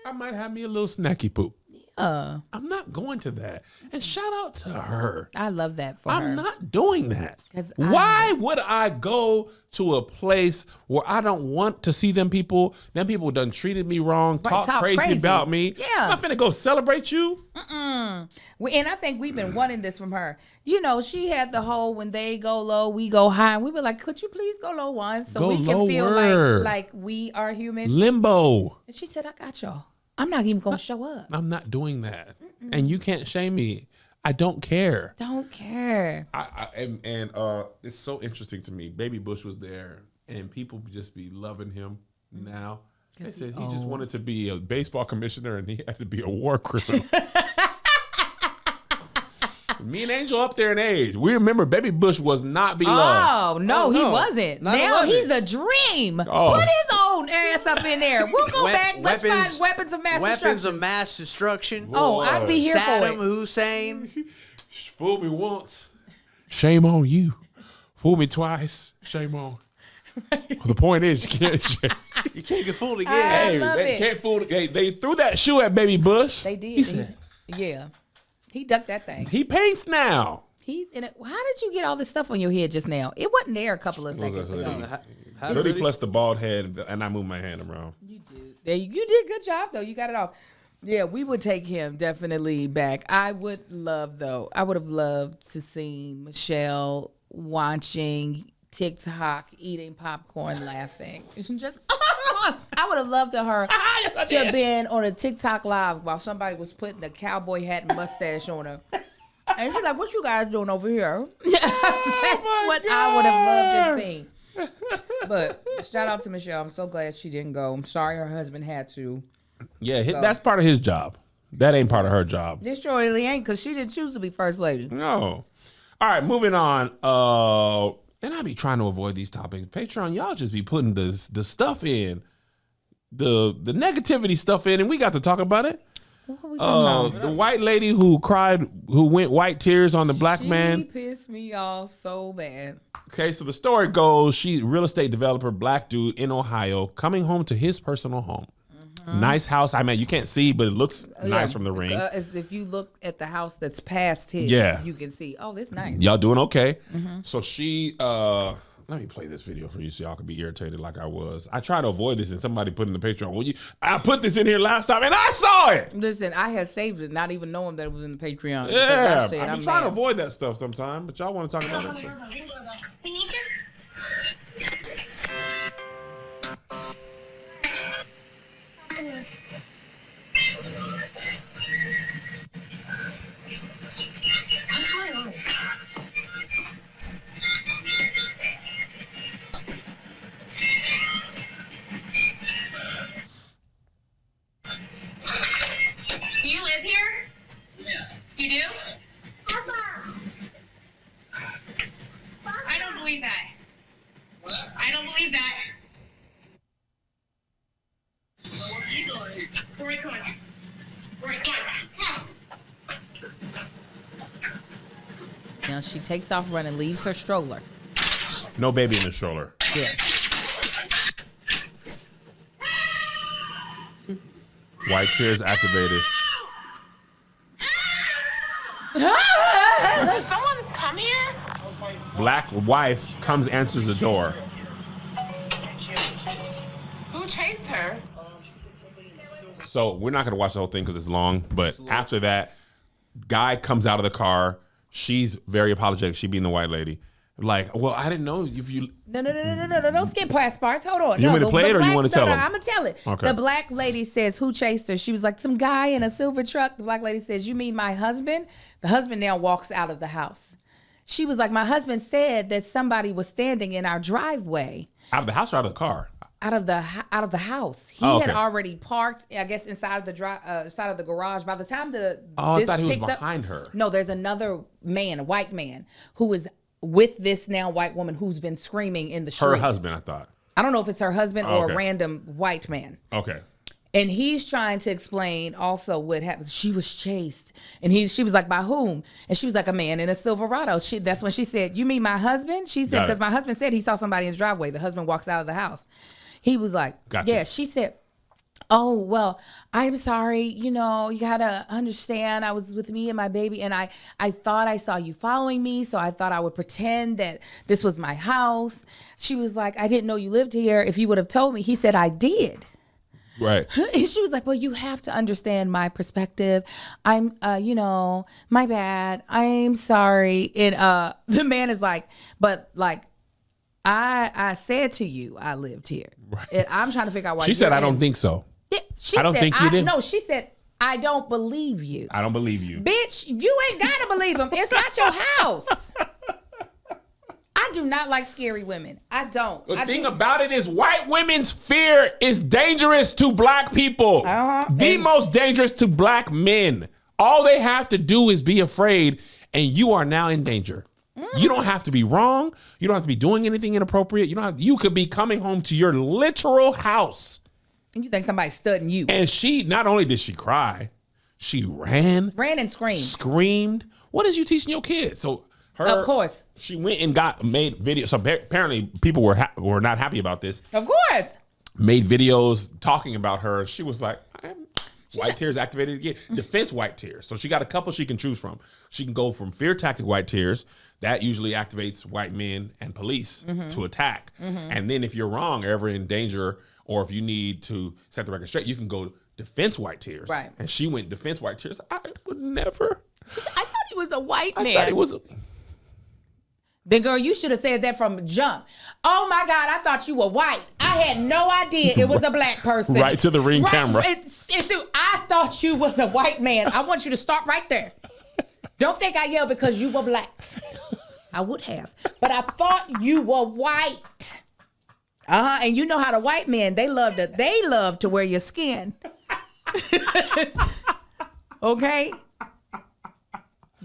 Speaker 1: I might have me a little snacky poop. I'm not going to that. And shout out to her.
Speaker 2: I love that for her.
Speaker 1: I'm not doing that. Why would I go to a place where I don't want to see them people? Them people done treated me wrong, talk crazy about me. Yeah. I'm not finna go celebrate you.
Speaker 2: And I think we've been wanting this from her. You know, she had the whole when they go low, we go high. And we were like, could you please go low once so we can feel like we are humans?
Speaker 1: Limbo.
Speaker 2: And she said, I got y'all. I'm not even going to show up.
Speaker 1: I'm not doing that. And you can't shame me. I don't care.
Speaker 2: Don't care.
Speaker 1: And it's so interesting to me. Baby Bush was there, and people just be loving him now. They said he just wanted to be a baseball commissioner, and he had to be a war criminal. Me and Angel up there in age. We remember Baby Bush was not beloved.
Speaker 2: Oh, no, he wasn't. Now he's a dream. Oh. Put his own ass up in there. We'll go back. Let's find weapons of mass destruction.
Speaker 3: Weapons of mass destruction.
Speaker 2: Oh, I'd be here for it.
Speaker 3: Saddam Hussein.
Speaker 1: Fool me once, shame on you. Fool me twice, shame on. The point is,
Speaker 3: You can't get fooled again.
Speaker 1: hey,
Speaker 2: love
Speaker 1: they
Speaker 2: it.
Speaker 1: can't fool. They threw that shoe at Baby Bush.
Speaker 2: They did.
Speaker 1: He said,
Speaker 2: Yeah. He ducked that thing.
Speaker 1: he paints now.
Speaker 2: He's in it. How did you get all this stuff on your head just now? It wasn't there a couple of seconds ago.
Speaker 1: Hoodie plus the bald head, and I move my hand around.
Speaker 2: You did. You did a good job though. You got it off. Yeah, we would take him definitely back. I would have loved to see Michelle watching TikTok, eating popcorn, laughing. It's just I would have loved to have been on a TikTok live while somebody was putting a cowboy hat and mustache on her. And she's like, "What you guys doing over here?" That's what I would have loved to see. But shout out to Michelle. I'm so glad she didn't go. I'm sorry her husband had to.
Speaker 1: Yeah, that's part of his job. That ain't part of her job.
Speaker 2: This surely ain't, because she didn't choose to be first lady.
Speaker 1: No. All right, moving on. And I be trying to avoid these topics. Patreon, y'all just be putting the stuff in, the negativity stuff in, and we got to talk about it.
Speaker 2: What are we talking about?
Speaker 1: The white lady who cried, who went white tears on the black man.
Speaker 2: She pissed me off so bad.
Speaker 1: Okay, so the story goes, she real estate developer, black dude in Ohio, coming home to his personal home. Nice house. I mean, you can't see, but it looks nice from the ring.
Speaker 2: As if you look at the house that's past his, you can see, oh, this nice.
Speaker 1: Y'all doing okay. So she, let me play this video for you so y'all can be irritated like I was. I tried to avoid this and somebody put in the Patreon. I put this in here last time and I saw it.
Speaker 2: Listen, I had saved it, not even knowing that it was in the Patreon.
Speaker 1: Yeah, I'm trying to avoid that stuff sometime, but y'all want to talk about it.
Speaker 5: We need you. What's going on? Do you live here? Yeah. You do? I don't believe that. What? I don't believe that. What are you doing? Right corner. Right corner.
Speaker 2: Now she takes off running, leaves her stroller.
Speaker 1: No baby in the stroller.
Speaker 2: Yeah.
Speaker 1: White tears activated.
Speaker 5: Did someone come here?
Speaker 1: Black wife comes, answers the door.
Speaker 5: Who chased her?
Speaker 1: So we're not going to watch the whole thing because it's long. But after that, guy comes out of the car. She's very apologetic. She being the white lady. Like, well, I didn't know if you...
Speaker 2: No, don't skip past parts. Hold on.
Speaker 1: You want me to play it or you want to tell them?
Speaker 2: I'm going to tell it.
Speaker 1: Okay.
Speaker 2: The black lady says, who chased her? She was like, some guy in a silver truck. The black lady says, you mean my husband? The husband now walks out of the house. She was like, my husband said that somebody was standing in our driveway.
Speaker 1: Out of the house or out of the car?
Speaker 2: Out of the house. He had already parked, I guess, inside of the side of the garage. By the time
Speaker 1: I thought he was behind her.
Speaker 2: No, there's another man, a white man, who is with this now white woman who's been screaming in the street.
Speaker 1: Her husband, I thought.
Speaker 2: I don't know if it's her husband or
Speaker 1: Okay.
Speaker 2: a random white man.
Speaker 1: Okay.
Speaker 2: And he's trying to explain also what happened. She was chased. And she was like, by whom? And she was like, a man in a Silverado. That's when she said, you mean my husband? She said, because my husband said he saw somebody in the driveway. The husband walks out of the house. He was like,
Speaker 1: Gotcha.
Speaker 2: Yeah. She said, oh, well, I'm sorry. You know, you got to understand, I was with me and my baby, and I thought I saw you following me, so I thought I would pretend that this was my house. She was like, I didn't know you lived here. If you would have told me. He said, I did.
Speaker 1: Right.
Speaker 2: And she was like, well, you have to understand my perspective. I'm, my bad. I'm sorry. And the man is like, but like, I said to you, I lived here. Right. And I'm trying to figure out why.
Speaker 1: She said, I don't think so.
Speaker 2: Yeah, she
Speaker 1: I don't
Speaker 2: said,
Speaker 1: think you did.
Speaker 2: No, she said, I don't believe you.
Speaker 1: I don't believe you.
Speaker 2: Bitch, you ain't got to believe him. It's not your house. I do not like scary women. I don't.
Speaker 1: The thing about it is white women's fear is dangerous to black people. The most dangerous to black men. All they have to do is be afraid, and you are now in danger. You don't have to be wrong. You don't have to be doing anything inappropriate. You could be coming home to your literal house.
Speaker 2: And you think somebody's studying you.
Speaker 1: And she, not only did she cry, she ran
Speaker 2: and screamed.
Speaker 1: Screamed, What is you teaching your kids? So
Speaker 2: Of course.
Speaker 1: she went and made videos. So apparently people were not happy about this.
Speaker 2: Of course.
Speaker 1: Made videos talking about her. She was like, white tears activated again. Defense white tears. So she got a couple she can choose from. She can go from fear tactic white tears. That usually activates white men and police to attack. And then if you're wrong, ever in danger, or if you need to set the record straight, you can go defense white tears.
Speaker 2: Right.
Speaker 1: And she went defense white tears. I would never.
Speaker 2: I thought he was a white man.
Speaker 1: I thought it was.
Speaker 2: Then, girl, you should have said that from jump. Oh, my God, I thought you were white. I had no idea it was a black person.
Speaker 1: Right to the ring camera.
Speaker 2: I thought you was a white man. I want you to start right there. Don't think I yelled because you were black. I would have. But I thought you were white. And you know how the white men, they love to wear your skin. Okay?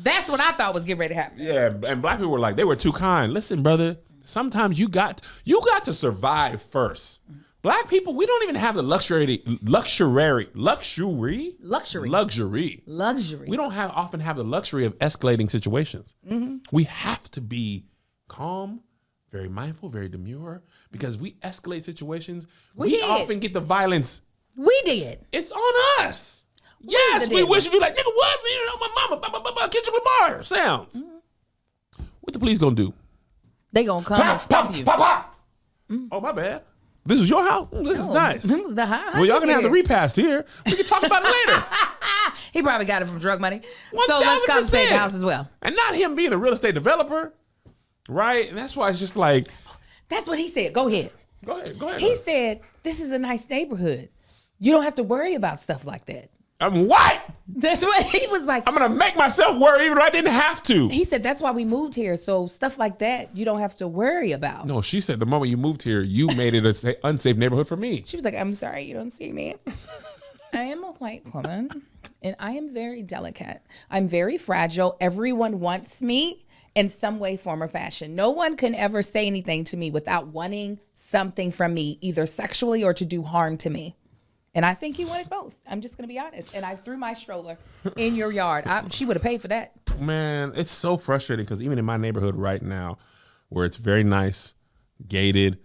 Speaker 2: That's what I thought was getting ready to happen.
Speaker 1: Yeah, and black people were like, they were too kind. Listen, brother, sometimes you got to survive first. Black people, we don't even have the luxury. We don't often have the luxury of escalating situations. We have to be calm, very mindful, very demure, because if we escalate situations, we often get the violence.
Speaker 2: We did.
Speaker 1: It's on us. Yes, we wish to be like, nigga, what? You know, my mama, Kendrick Lamar sounds. What the police gonna do?
Speaker 2: They gonna come and stop you.
Speaker 1: Oh, my bad. This is your house? This is nice.
Speaker 2: This was the high.
Speaker 1: Well, y'all gonna have the repast here. We can talk about it later.
Speaker 2: He probably got it from drug money.
Speaker 1: 1000%.
Speaker 2: So let's compensate the house as well.
Speaker 1: And not him being a real estate developer, right? And that's why it's just like.
Speaker 2: That's what he said. Go ahead.
Speaker 1: Go ahead.
Speaker 2: He said, this is a nice neighborhood. You don't have to worry about stuff like that.
Speaker 1: I'm white.
Speaker 2: That's what he was like.
Speaker 1: I'm going to make myself worry even though I didn't have to.
Speaker 2: He said, that's why we moved here. So stuff like that, you don't have to worry about.
Speaker 1: No, she said the moment you moved here, you made it an unsafe neighborhood for me.
Speaker 2: She was like, I'm sorry, you don't see me. I am a white woman and I am very delicate. I'm very fragile. Everyone wants me in some way, form, or fashion. No one can ever say anything to me without wanting something from me, either sexually or to do harm to me. And I think he wanted both. I'm just going to be honest. And I threw my stroller in your yard. She would have paid for that.
Speaker 1: Man, it's so frustrating because even in my neighborhood right now, where it's very nice, gated,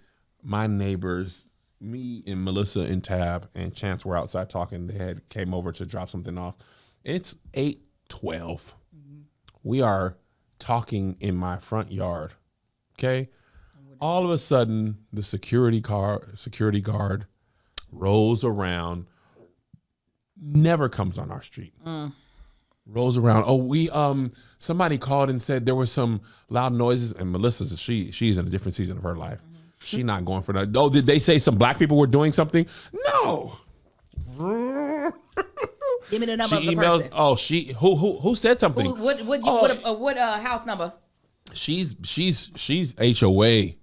Speaker 1: my neighbors, me and Melissa and Tab and Chance were outside talking. They came over to drop something off. It's 8:12. We are talking in my front yard. Okay. All of a sudden, the security guard rolls around, never comes on our street. Rolls around. Oh, somebody called and said there was some loud noises, and Melissa's she's in a different season of her life. She's not going for that. Oh, did they say some black people were doing something? No.
Speaker 2: Give me the number
Speaker 1: She
Speaker 2: of the
Speaker 1: emails.
Speaker 2: person.
Speaker 1: Oh, who said something?
Speaker 2: What house number?
Speaker 1: She's HOA.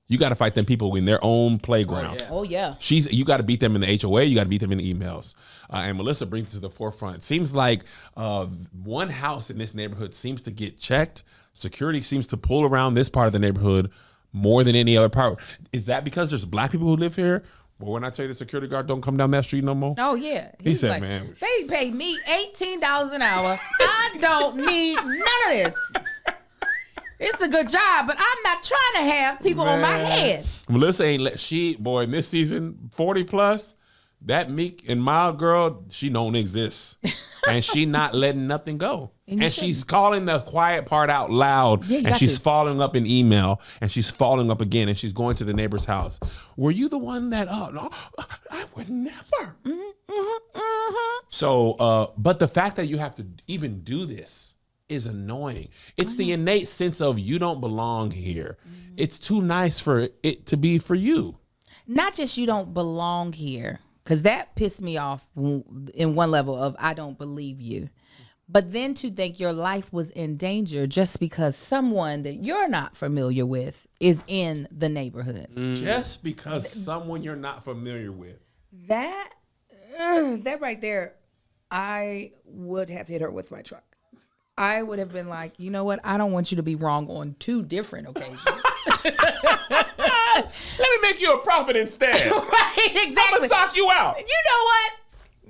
Speaker 1: You got to fight them people in their own playground.
Speaker 2: Oh yeah.
Speaker 1: You got to beat them in the HOA. You got to beat them in the emails. And Melissa brings it to the forefront. Seems like one house in this neighborhood seems to get checked. Security seems to pull around this part of the neighborhood more than any other part. Is that because there's black people who live here? Well, when I tell you the security guard don't come down that street no more.
Speaker 2: Oh yeah.
Speaker 1: He said,
Speaker 2: like,
Speaker 1: man,
Speaker 2: they paid me $18 an hour. I don't need none of this. It's a good job, but I'm not trying to have people on my head.
Speaker 1: Melissa ain't in this season, 40 plus, that meek and mild girl, she don't exist. And she not letting nothing go. And she's calling the quiet part out loud. Yeah, and she's following up in email. And she's following up again. And she's going to the neighbor's house. Were you the one that, no, I would never. So, but the fact that you have to even do this is annoying. It's the innate sense of you don't belong here. It's too nice for it to be for you.
Speaker 2: Not just you don't belong here, because that pissed me off in one level of I don't believe you. But then to think your life was in danger just because someone that you're not familiar with is in the neighborhood.
Speaker 1: Just because someone you're not familiar with.
Speaker 2: That right there, I would have hit her with my truck. I would have been like, you know what? I don't want you to be wrong on 2 different occasions.
Speaker 1: Let me make you a profit instead.
Speaker 2: Right, exactly.
Speaker 1: I'm going to sock you out.
Speaker 2: You know what?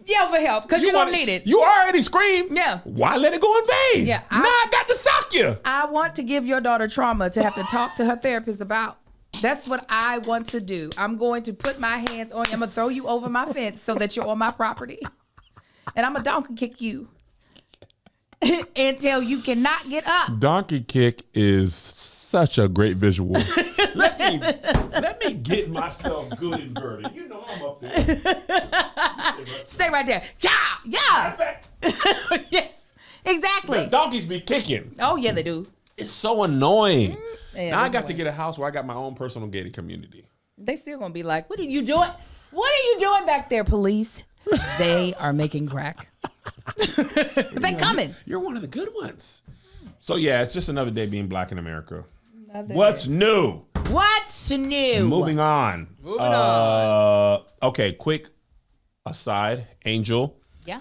Speaker 2: Yell for help because you don't need it.
Speaker 1: You already screamed.
Speaker 2: Yeah.
Speaker 1: Why let it go in vain?
Speaker 2: Yeah,
Speaker 1: Now I got to sock you.
Speaker 2: I want to give your daughter trauma to have to talk to her therapist about. That's what I want to do. I'm going to put my hands on you. I'm going to throw you over my fence so that you're on my property. And I'm going to donkey kick you until you cannot get up.
Speaker 1: Donkey kick is such a great visual. let me get myself good inverted. You know I'm up there.
Speaker 2: Stay right there. Yeah. Yes, exactly.
Speaker 1: The donkeys be kicking.
Speaker 2: Oh, yeah, they do.
Speaker 1: It's so annoying.
Speaker 2: Yeah,
Speaker 1: now I
Speaker 2: it's
Speaker 1: got to
Speaker 2: annoying.
Speaker 1: get a house where I got my own personal gated community.
Speaker 2: They still going to be like, what are you doing? What are you doing back there, police? They are making crack. They coming.
Speaker 1: You're one of the good ones. So yeah, it's just another day being black in America.
Speaker 2: Another
Speaker 1: What's
Speaker 2: day.
Speaker 1: new?
Speaker 2: What's new?
Speaker 1: Moving on.
Speaker 3: Moving on.
Speaker 1: Okay, quick aside. Angel.
Speaker 2: Yeah.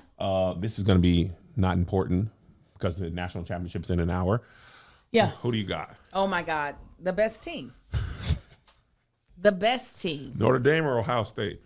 Speaker 1: This is going to be not important because the national championship's in an hour.
Speaker 2: Yeah.
Speaker 1: Who do you got?
Speaker 2: Oh my God. The best team. The best team.
Speaker 1: Notre Dame or Ohio State?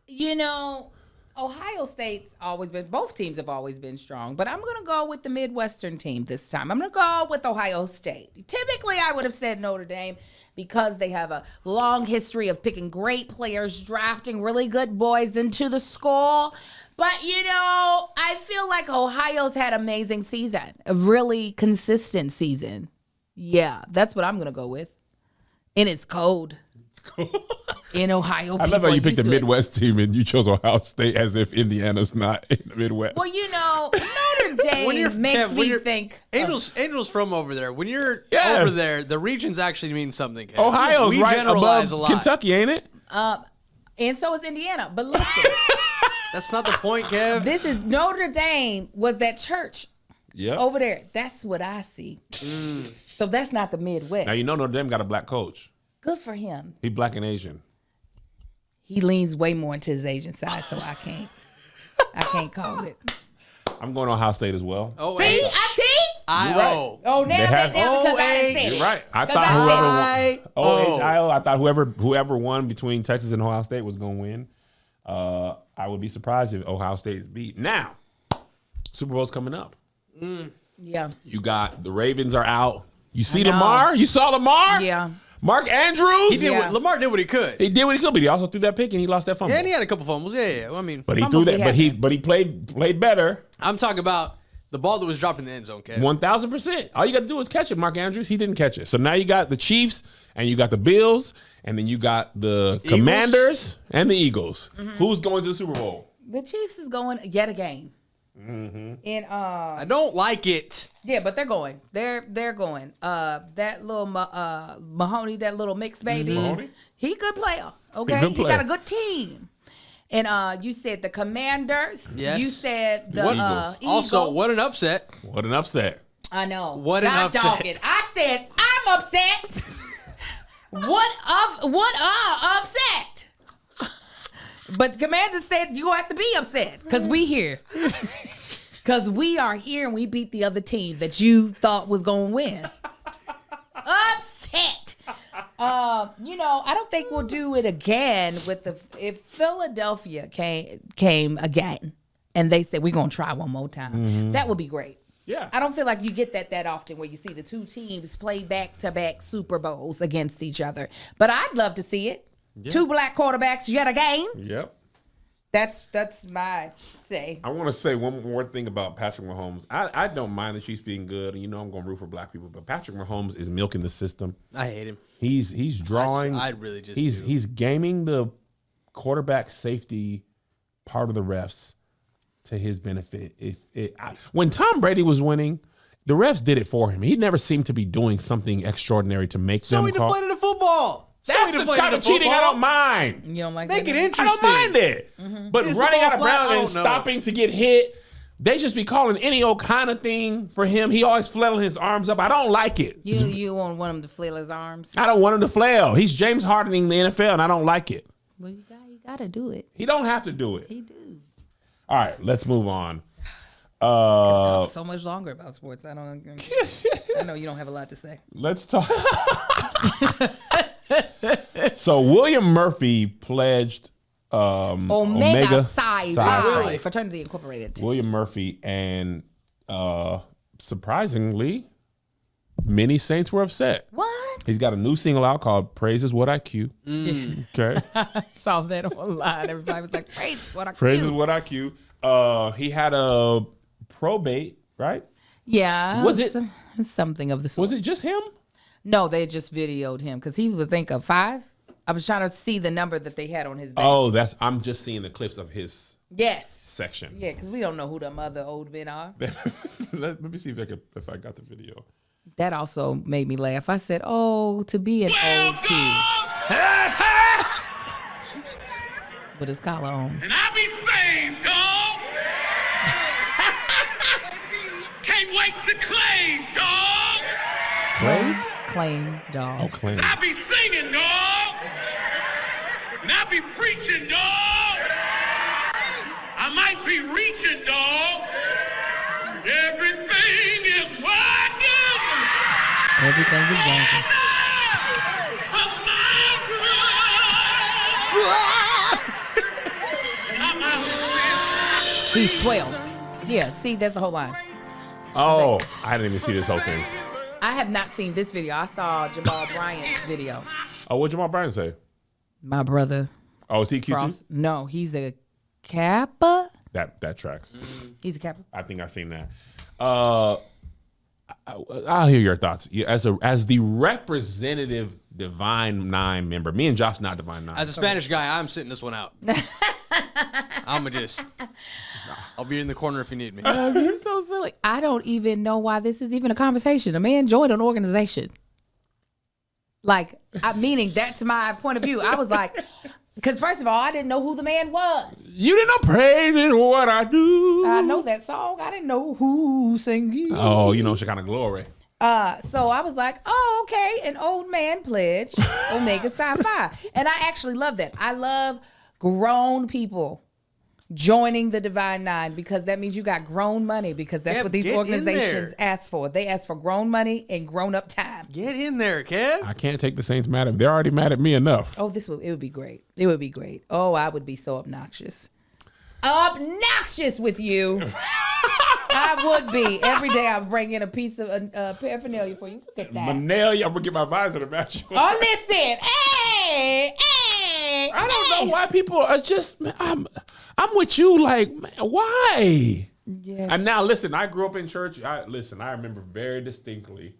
Speaker 2: You know, Ohio State's always been, both teams have always been strong, but I'm going to go with the Midwestern team this time. I'm going to go with Ohio State. Typically, I would have said Notre Dame because they have a long history of picking great players, drafting really good boys into the school. But, you know, I feel like Ohio's had amazing season, a really consistent season. Yeah, that's what I'm going to go with. And it's cold. In Ohio,
Speaker 1: I love how you picked the
Speaker 2: used to it.
Speaker 1: Midwest team and you chose Ohio State as if Indiana's not in the Midwest.
Speaker 2: Well, you know, Notre Dame makes me think.
Speaker 3: Angel's from over there. When you're
Speaker 1: Yeah.
Speaker 3: over there, the regions actually mean something. Kev.
Speaker 1: Ohio's
Speaker 3: we
Speaker 1: right
Speaker 3: generalize
Speaker 1: above
Speaker 3: a lot.
Speaker 1: Kentucky, ain't it?
Speaker 2: And so is Indiana. But listen,
Speaker 3: That's not the point, Kev.
Speaker 2: this is Notre Dame was that church
Speaker 1: Yeah.
Speaker 2: over there. That's what I see. So that's not the Midwest.
Speaker 1: Now you know Notre Dame got a black coach.
Speaker 2: Good for him.
Speaker 1: He black and Asian.
Speaker 2: He leans way more into his Asian side, so I can't call it.
Speaker 1: I'm going to Ohio State as well.
Speaker 3: Oh,
Speaker 2: See, I see.
Speaker 3: I-O.
Speaker 2: Oh, now
Speaker 1: They have-
Speaker 2: because I didn't say it.
Speaker 1: You're right. I
Speaker 2: 'Cause
Speaker 1: thought
Speaker 2: I
Speaker 1: whoever
Speaker 2: said
Speaker 1: won. I thought whoever won between Texas and Ohio State was going to win. I would be surprised if Ohio State is beat. Now, Super Bowl's coming up.
Speaker 2: Yeah.
Speaker 1: You got the Ravens are out. You see
Speaker 2: know.
Speaker 1: Lamar? You saw Lamar?
Speaker 2: Yeah.
Speaker 1: Mark Andrews?
Speaker 3: He did
Speaker 2: Yeah.
Speaker 3: Lamar did what he could.
Speaker 1: He did what he could, but he also threw that pick and he lost that fumble.
Speaker 3: Yeah, and he had a couple fumbles. Yeah. Well, I mean,
Speaker 1: But he
Speaker 2: Fumble
Speaker 1: threw that.
Speaker 2: be
Speaker 1: But he played better.
Speaker 3: I'm talking about the ball that was dropped in the end zone, Kev.
Speaker 1: 1,000%. All you got to do is catch it, Mark Andrews. He didn't catch it. So now you got the Chiefs and you got the Bills and then you got the Commanders and the Eagles. Who's going to the Super Bowl?
Speaker 2: The Chiefs is going yet again. And
Speaker 3: I don't like it.
Speaker 2: yeah, but they're going. They're going. That little Mahoney, that little mixed baby.
Speaker 1: Mahoney?
Speaker 2: He good player. Okay,
Speaker 1: Good
Speaker 2: he
Speaker 1: player.
Speaker 2: got a good team. And you said the Commanders.
Speaker 3: Yes.
Speaker 2: You said the
Speaker 3: What-
Speaker 2: Eagles.
Speaker 3: Also, what an upset.
Speaker 1: What an upset.
Speaker 2: I know.
Speaker 3: What an
Speaker 2: Stop
Speaker 3: upset.
Speaker 2: talking. I said I'm upset. what upset? But the Commander said you have to be upset because we here. Because we are here and we beat the other team that you thought was going to win. Upset. You know, I don't think we'll do it again with if Philadelphia came again and they said we're going to try one more time. That would be great.
Speaker 1: Yeah.
Speaker 2: I don't feel like you get that often where you see the two teams play back-to-back Super Bowls against each other. But I'd love to see it. Yeah. Two black quarterbacks yet again.
Speaker 1: Yep.
Speaker 2: That's my say.
Speaker 1: I want to say one more thing about Patrick Mahomes. I don't mind the Chiefs being good, and you know I'm going to root for black people, but Patrick Mahomes is milking the system.
Speaker 3: I hate him.
Speaker 1: He's drawing.
Speaker 3: I really just do.
Speaker 1: He's gaming the quarterback safety part of the refs to his benefit. When Tom Brady was winning, the refs did it for him. He never seemed to be doing something extraordinary to make
Speaker 3: So
Speaker 1: them
Speaker 3: he
Speaker 1: call.
Speaker 3: deflated the football.
Speaker 1: That's the kind of cheating I don't mind.
Speaker 2: You don't like
Speaker 3: Make
Speaker 2: that?
Speaker 3: it
Speaker 1: I
Speaker 3: interesting.
Speaker 1: don't mind it. But
Speaker 3: Is the
Speaker 1: running
Speaker 3: ball
Speaker 1: out of
Speaker 3: flat? I
Speaker 1: bounds
Speaker 3: don't
Speaker 1: and
Speaker 3: know.
Speaker 1: stopping to get hit, they just be calling any old kind of thing for him. He always flailing his arms up. I don't like it.
Speaker 2: You won't want him to flail his arms.
Speaker 1: I don't want him to flail. He's James Hardening the NFL, and I don't like it.
Speaker 2: Well, you got to do it.
Speaker 1: He don't have to do it.
Speaker 2: He do.
Speaker 1: All right, let's move on.
Speaker 2: Talk so much longer about sports. I know you don't have a lot to say.
Speaker 1: Let's talk. So William Murphy pledged
Speaker 2: Omega Psi Phi Fraternity Incorporated.
Speaker 1: William Murphy, and surprisingly, many saints were upset.
Speaker 2: What?
Speaker 1: He's got a new single out called "Praise Is What I Q." Okay,
Speaker 2: I saw that online. Everybody was like, "Praise what I
Speaker 1: praise
Speaker 2: Q."
Speaker 1: is what I Q. He had a probate, right?
Speaker 2: Yeah.
Speaker 1: Was it
Speaker 2: something of the sort?
Speaker 1: Was it just him?
Speaker 2: No, they just videoed him because he was think of 5. I was trying to see the number that they had on his back.
Speaker 1: Oh, I'm just seeing the clips of his
Speaker 2: Yes.
Speaker 1: section.
Speaker 2: Yeah, because we don't know who them other old men are.
Speaker 1: Let me see if I got the video.
Speaker 2: That also made me laugh. I said, "Oh, to be an old kid with his collar on."
Speaker 5: And I be saying, dog. Can't wait to claim, dog.
Speaker 2: Claim dog.
Speaker 1: Oh, claim.
Speaker 5: I be singing, dog. And I be preaching, dog. I might be reaching, dog. Everything is working.
Speaker 2: Everything is working. He's 12. Yeah, see, that's the whole line.
Speaker 1: Oh, I didn't even see this whole thing.
Speaker 2: I have not seen this video. I saw Jamal Bryant's video.
Speaker 1: Oh, what Jamal Bryant say?
Speaker 2: My brother.
Speaker 1: Oh, is he cute
Speaker 2: Cross.
Speaker 1: too?
Speaker 2: No, he's a Kappa.
Speaker 1: That tracks.
Speaker 2: He's a Kappa.
Speaker 1: I think I've seen that. I'll hear your thoughts. Yeah, as the representative Divine Nine member, me and Josh not Divine Nine.
Speaker 3: As a Spanish guy, I'm sitting this one out. I'll be in the corner if you need me.
Speaker 2: This is so silly. I don't even know why this is even a conversation. A man joined an organization. Like, meaning that's my point of view. I was like, because first of all, I didn't know who the man was.
Speaker 1: You didn't know praise is what I do.
Speaker 2: I know that song. I didn't know who sang it.
Speaker 1: Oh, you know Shekinah Glory.
Speaker 2: So I was like, oh, okay, an old man pledge, Omega Psi Phi. And I actually love that. I love grown people joining the Divine Nine because that means you got grown money because that's
Speaker 3: Kev,
Speaker 2: what these
Speaker 3: get in
Speaker 2: organizations
Speaker 3: there.
Speaker 2: ask for. They ask for grown money and grown up time.
Speaker 3: Get in there, Kev.
Speaker 1: I can't take the Saints mad at me. They're already mad at me enough.
Speaker 2: Oh, it would be great. It would be great. Oh, I would be so obnoxious. Obnoxious with you. I would be. Every day I bring in a piece of paraphernalia for you. Look at that.
Speaker 1: Manel, I'm gonna get my visor to match you.
Speaker 2: Oh, listen. Hey.
Speaker 1: I don't know why people are just. I'm with you. Like, man, why?
Speaker 2: Yes.
Speaker 1: And now, listen. I grew up in church. I remember very distinctly.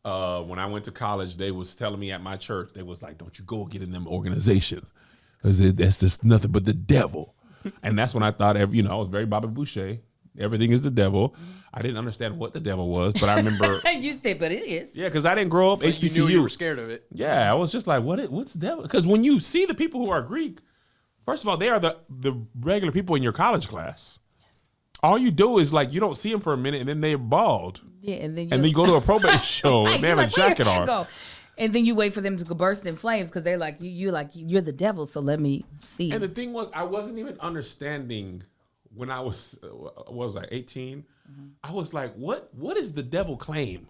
Speaker 1: When I went to college, they was telling me at my church, they was like, "Don't you go get in them organizations, because that's just nothing but the devil." And that's when I thought, I was very Bobby Boucher. Everything is the devil. I didn't understand what the devil was, but I remember.
Speaker 2: You said, but it is.
Speaker 1: Yeah, because I didn't grow up HBCU.
Speaker 3: You knew you were scared of it.
Speaker 1: Yeah, I was just like, what's the devil? Because when you see the people who are Greek, first of all, they are the regular people in your college class. Yes. All you do is like you don't see them for a minute, and then they're bald.
Speaker 2: Yeah, and then
Speaker 1: you go to a probate show, and they have a jacket on.
Speaker 2: Go. And then you wait for them to burst in flames because they're like, you're the devil, so let me see.
Speaker 1: And the thing was, I wasn't even understanding when I was, 18? Mm-hmm. I was like, what is the devil claim?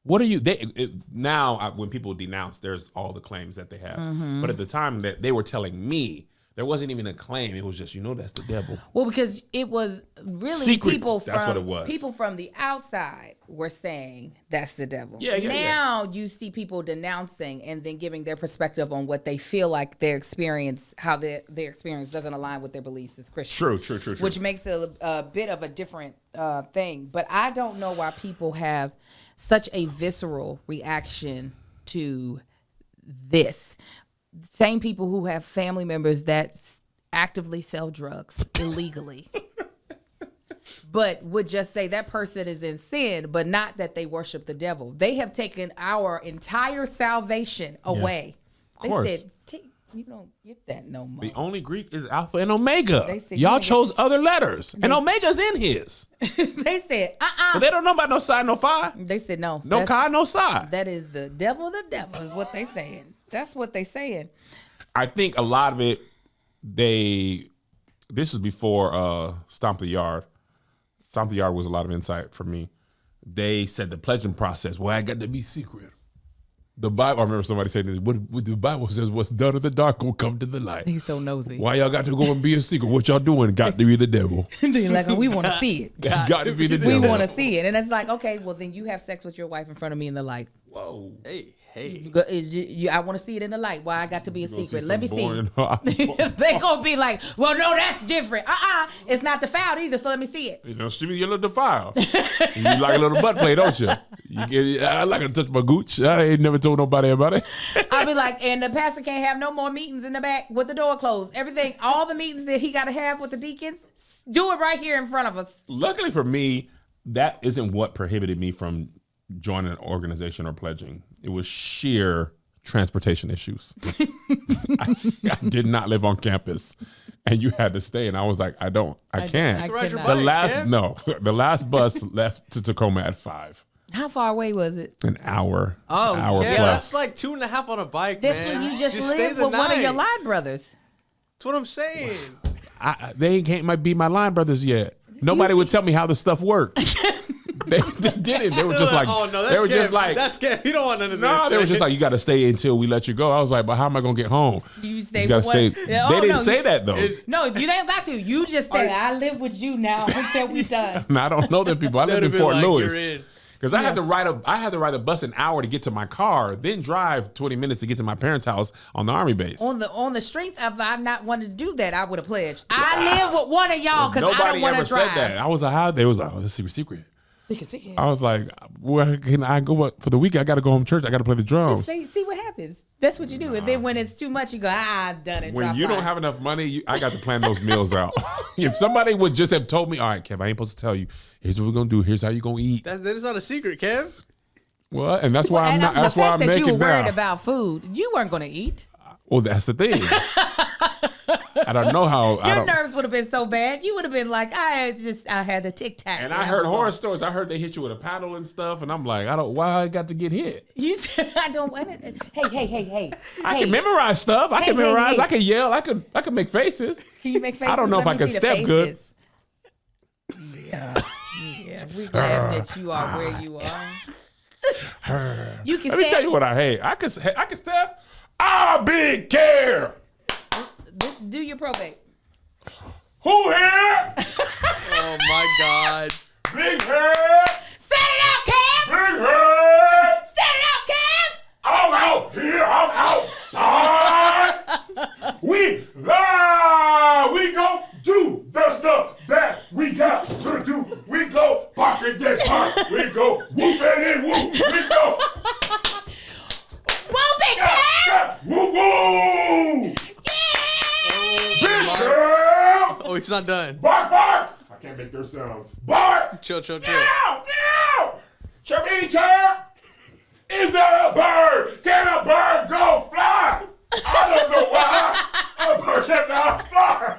Speaker 1: What are you, when people denounce, there's all the claims that they have. Mm-hmm. But at the time that they were telling me, there wasn't even a claim. It was just, that's the devil.
Speaker 2: Well, because it was really
Speaker 1: Secret.
Speaker 2: people
Speaker 1: That's what it was.
Speaker 2: People from the outside were saying that's the devil.
Speaker 1: Yeah.
Speaker 2: Now you see people denouncing and then giving their perspective on what they feel like their experience, how their experience doesn't align with their beliefs as Christians.
Speaker 1: True.
Speaker 2: Which makes it a bit of a different thing. But I don't know why people have such a visceral reaction to this. Same people who have family members that actively sell drugs illegally, but would just say that person is in sin, but not that they worship the devil. They have taken our entire salvation away.
Speaker 1: Of course.
Speaker 2: They said, you don't get that no more.
Speaker 1: The only Greek is Alpha and Omega.
Speaker 2: They said,
Speaker 1: y'all chose other letters, and Omega's in his.
Speaker 2: They said,
Speaker 1: But they don't know about no psi, no phi.
Speaker 2: They said, no.
Speaker 1: No chi, no psi.
Speaker 2: That is the devil is what they saying. That's what they saying.
Speaker 1: I think a lot of it, this was before Stomp the Yard. Stomp the Yard was a lot of insight for me. They said the pledging process, well, I got to be secret. The Bible, I remember somebody saying this, what the Bible says, what's done in the dark will come to the light.
Speaker 2: He's so nosy.
Speaker 1: Why y'all got to go and be a secret? What y'all doing? Got to be the devil.
Speaker 2: They're like, we want to see it.
Speaker 1: Got to be the
Speaker 2: We
Speaker 1: devil.
Speaker 2: want to see it. And it's like, okay, well, then you have sex with your wife in front of me in the light.
Speaker 1: Whoa.
Speaker 3: Hey.
Speaker 2: I want to see it in the light. Why I got to be a secret? Let me see.
Speaker 1: Boring-
Speaker 2: They gonna be like, well, no, that's different. It's not defiled either. So let me see it.
Speaker 1: You know, she be a little defiled. You like a little butt play, don't you? I like to touch my gooch. I ain't never told nobody about it.
Speaker 2: I'll be like, and the pastor can't have no more meetings in the back with the door closed. Everything, all the meetings that he got to have with the deacons, do it right here in front of us.
Speaker 1: Luckily for me, that isn't what prohibited me from joining an organization or pledging. It was sheer transportation issues. I did not live on campus, and you had to stay. And I was like, I can't.
Speaker 3: Ride your
Speaker 2: cannot.
Speaker 3: bike,
Speaker 1: The last bus left to Tacoma at 5.
Speaker 2: How far away was it?
Speaker 1: An hour.
Speaker 3: Oh,
Speaker 1: hour
Speaker 3: yeah,
Speaker 1: plus.
Speaker 3: that's like 2.5 on a bike,
Speaker 2: That's
Speaker 3: man.
Speaker 2: when you just
Speaker 3: stay
Speaker 2: lived
Speaker 3: the
Speaker 2: with one of your
Speaker 3: night.
Speaker 2: line brothers.
Speaker 3: That's what I'm saying.
Speaker 1: They might be my line brothers yet. Nobody would tell me how the stuff worked. They didn't. They were just like,
Speaker 3: oh no,
Speaker 1: they were just
Speaker 3: scam.
Speaker 1: like,
Speaker 3: That's scam. You don't want none of this.
Speaker 1: no, they were
Speaker 3: man.
Speaker 1: just like, you got to stay until we let you go. I was like, but how am I gonna get home?
Speaker 2: You stay
Speaker 1: gotta
Speaker 2: with one-
Speaker 1: stay.
Speaker 2: Yeah,
Speaker 1: They
Speaker 2: oh,
Speaker 1: didn't
Speaker 2: no,
Speaker 1: say
Speaker 2: you-
Speaker 1: that though.
Speaker 2: No, you ain't got to. You just say, I live with you now until we done.
Speaker 1: And I don't know them people. I
Speaker 3: They'd
Speaker 1: lived in
Speaker 3: have been
Speaker 1: Fort
Speaker 3: like,
Speaker 1: Lewis.
Speaker 3: "You're in."
Speaker 1: Because I had to ride a bus an hour to get to my car, then drive 20 minutes to get to my parents' house on the Army base.
Speaker 2: On the strength of I not wanting to do that, I would have pledged. I live with one of y'all because I don't
Speaker 1: Nobody
Speaker 2: want
Speaker 1: ever
Speaker 2: to drive.
Speaker 1: said that. I was like, how? They was like, oh, that's secret.
Speaker 2: Secret.
Speaker 1: I was like, where can I go for the week? I got to go home to church. I got to play the drums.
Speaker 2: See what happens. That's what you do. And then when it's too much, you go, I've done it.
Speaker 1: When
Speaker 2: drop
Speaker 1: you don't
Speaker 2: by.
Speaker 1: have enough money, I got to plan those meals out. If somebody would just have told me, all right, Kev, I ain't supposed to tell you. Here's what we're gonna do. Here's how you gonna eat.
Speaker 3: That is not a secret, Kev.
Speaker 1: Well, and that's why I'm not. That's why I'm
Speaker 2: the fact that you
Speaker 1: naked
Speaker 2: were worried
Speaker 1: now.
Speaker 2: about food, you weren't going to eat.
Speaker 1: Well, that's the thing. I don't know how. I
Speaker 2: Your
Speaker 1: don't,
Speaker 2: nerves would have been so bad. You would have been like, I had the tic tac.
Speaker 1: and I heard horror stories. I heard they hit you with a paddle and stuff, and I'm like, why I got to get hit?
Speaker 2: You said, I don't want it. Hey.
Speaker 1: I can memorize stuff. I can
Speaker 2: Hey,
Speaker 1: memorize.
Speaker 2: hey.
Speaker 1: I can yell. I can make faces.
Speaker 2: Can you make faces?
Speaker 1: I don't know if
Speaker 2: Let
Speaker 1: I
Speaker 2: me
Speaker 1: can
Speaker 2: see the
Speaker 1: step good.
Speaker 2: faces. Yeah, we're glad that you are where you are. You can
Speaker 1: Let me
Speaker 2: step.
Speaker 1: tell you what I hate. I can step. I big care.
Speaker 2: Do your probate.
Speaker 1: Who here?
Speaker 3: Oh my God.
Speaker 1: Big head.
Speaker 2: Set it out, Kev.
Speaker 1: Big head.
Speaker 2: Set it out, Kev.
Speaker 1: I'm out here. I'm outside. We go do the stuff that we got to do. We go bark and get bark. We go whoop and whoop. We go.
Speaker 2: Whoop it, Kev.
Speaker 1: Woo woo. Big girl.
Speaker 3: Oh, he's not done.
Speaker 1: Bark, bark. I can't make their sounds. Bark.
Speaker 3: Chill.
Speaker 1: Meow, meow. Chirpy chirp. Is there a bird? Can a bird go fly? I don't know why. A bird cannot fly.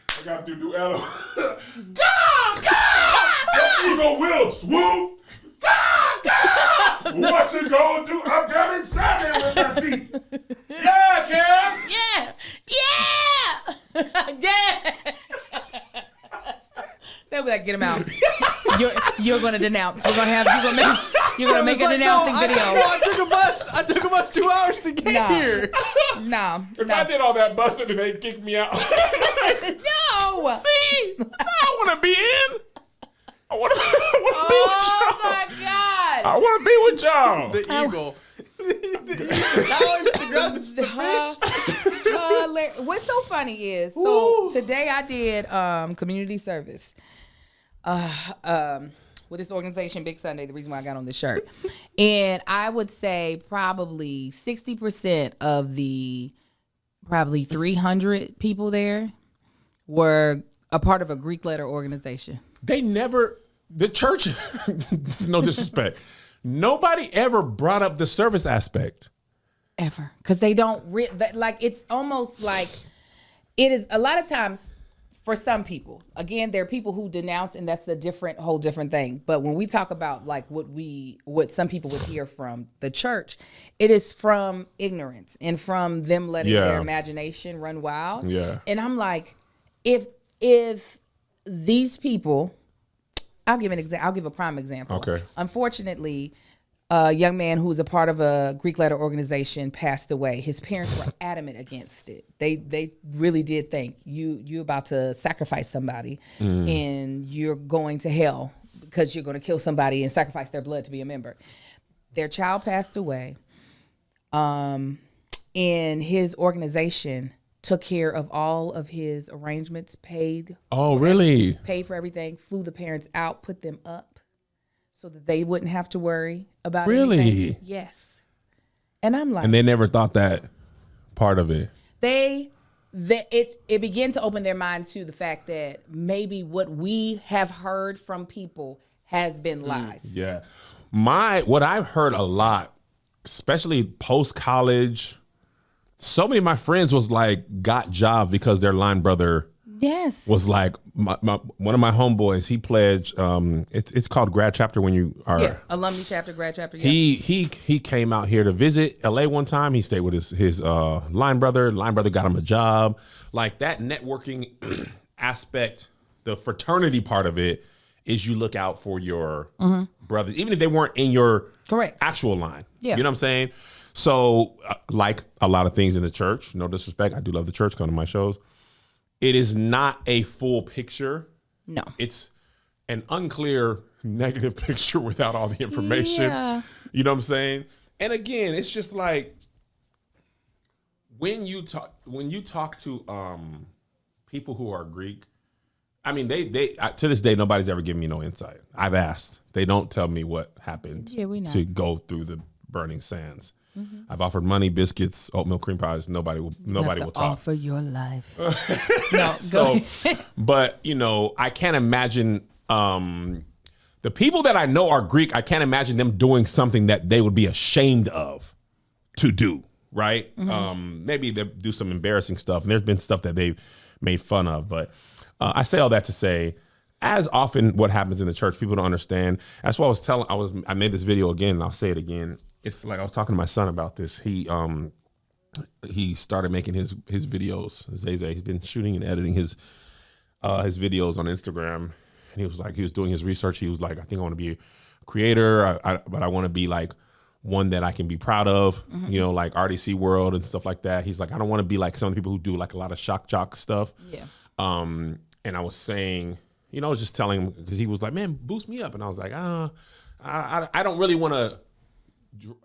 Speaker 1: I got to do Ella. The eagle will swoop. What you gonna do? I'm getting excited with my feet. Yeah, Cam.
Speaker 2: Yeah. They'll be like, get him out. You're gonna denounce. You're gonna make a denouncing video.
Speaker 3: I took a bus 2 hours to get here.
Speaker 2: No.
Speaker 1: If I did all that busting, then they'd kick me out.
Speaker 2: No.
Speaker 1: See, I want to be in. I want to be with
Speaker 2: Oh
Speaker 1: y'all.
Speaker 2: my God.
Speaker 1: I want to be with y'all.
Speaker 3: The eagle. How to grab the fish?
Speaker 2: What's so funny is, so today I did community service with this organization, Big Sunday, the reason why I got on this shirt. And I would say probably 60% of the probably 300 people there were a part of a Greek letter organization.
Speaker 1: The church, no disrespect, nobody ever brought up the service aspect.
Speaker 2: Ever. Because they don't, it's almost like it is a lot of times for some people. Again, there are people who denounce, and that's whole different thing. But when we talk about like what some people would hear from the church, it is from ignorance and from them letting their imagination run wild.
Speaker 1: Yeah.
Speaker 2: And I'm like, if these people, I'll give a prime example.
Speaker 1: Okay.
Speaker 2: Unfortunately, A young man who was a part of a Greek letter organization passed away. His parents were adamant against it. They really did think you about to sacrifice somebody and you're going to hell because you're going to kill somebody and sacrifice their blood to be a member. Their child passed away. And his organization took care of all of his arrangements, paid.
Speaker 1: Oh, really?
Speaker 2: Paid for everything, flew the parents out, put them up so that they wouldn't have to worry about
Speaker 1: Really?
Speaker 2: anything. Yes. And I'm like,
Speaker 1: And they never thought that part of it.
Speaker 2: It began to open their mind to the fact that maybe what we have heard from people has been lies.
Speaker 1: Yeah. What I've heard a lot, especially post-college, so many of my friends was like got jobs because their line brother
Speaker 2: Yes.
Speaker 1: was like one of my homeboys. He pledged. It's called grad chapter when you are
Speaker 2: alumni chapter, grad chapter. Yeah.
Speaker 1: He came out here to visit LA one time. He stayed with his line brother. Line brother got him a job. Like that networking aspect, the fraternity part of it is you look out for your brothers, even if they weren't in your actual line.
Speaker 2: Yeah.
Speaker 1: You know what I'm saying? So like a lot of things in the church, no disrespect, I do love the church, come to my shows. It is not a full picture.
Speaker 2: No.
Speaker 1: It's an unclear negative picture without all the information.
Speaker 2: Yeah.
Speaker 1: You know what I'm saying? And again, it's just like when you talk to people who are Greek, I mean, they to this day, nobody's ever given me no insight. I've asked. They don't tell me what happened
Speaker 2: we know.
Speaker 1: to go through the burning sands. I've offered money, biscuits, oatmeal cream pies. Nobody will talk.
Speaker 2: Offer your life.
Speaker 1: But I can't imagine the people that I know are Greek. I can't imagine them doing something that they would be ashamed of to do. Right? Maybe they do some embarrassing stuff, and there's been stuff that they've made fun of. But I say all that to say, as often what happens in the church, people don't understand. That's what I was telling. I made this video again, and I'll say it again. It's like I was talking to my son about this. He started making his videos. Zay, he's been shooting and editing his videos on Instagram, and he was doing his research. He was like, I think I want to be a creator, but I want to be like one that I can be proud of, like RDC World and stuff like that. He's like, I don't want to be like some of the people who do like a lot of shock jock stuff.
Speaker 2: Yeah.
Speaker 1: And I was saying, I was just telling him because he was like, man, boost me up. And I was like, I don't really want to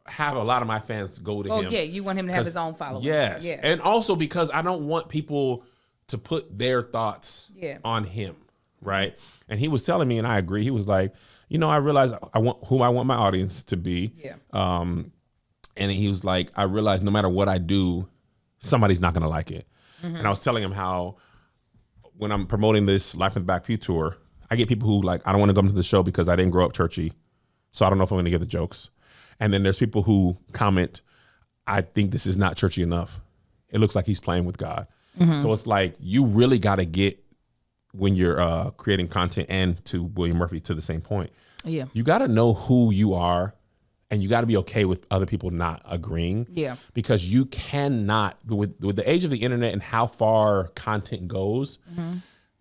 Speaker 1: have a lot of my fans go to him.
Speaker 2: Oh, yeah. You want him to have his own followers.
Speaker 1: Yes. Yeah. And also because I don't want people to put their thoughts on him. Right. And he was telling me, and I agree. He was like, I realize I want who I want my audience to be.
Speaker 2: Yeah.
Speaker 1: And he was like, I realize no matter what I do, somebody's not going to like it. And I was telling him how when I'm promoting this Life in the Back Pew tour, I get people who like, I don't want to come to the show because I didn't grow up churchy. So I don't know if I'm going to get the jokes. And then there's people who comment, I think this is not churchy enough. It looks like he's playing with God. So it's like, you really got to get, when you're creating content, and to William Murphy, to the same point.
Speaker 2: Yeah.
Speaker 1: You got to know who you are, and you got to be okay with other people not agreeing.
Speaker 2: Yeah.
Speaker 1: Because you cannot, with the age of the internet and how far content goes,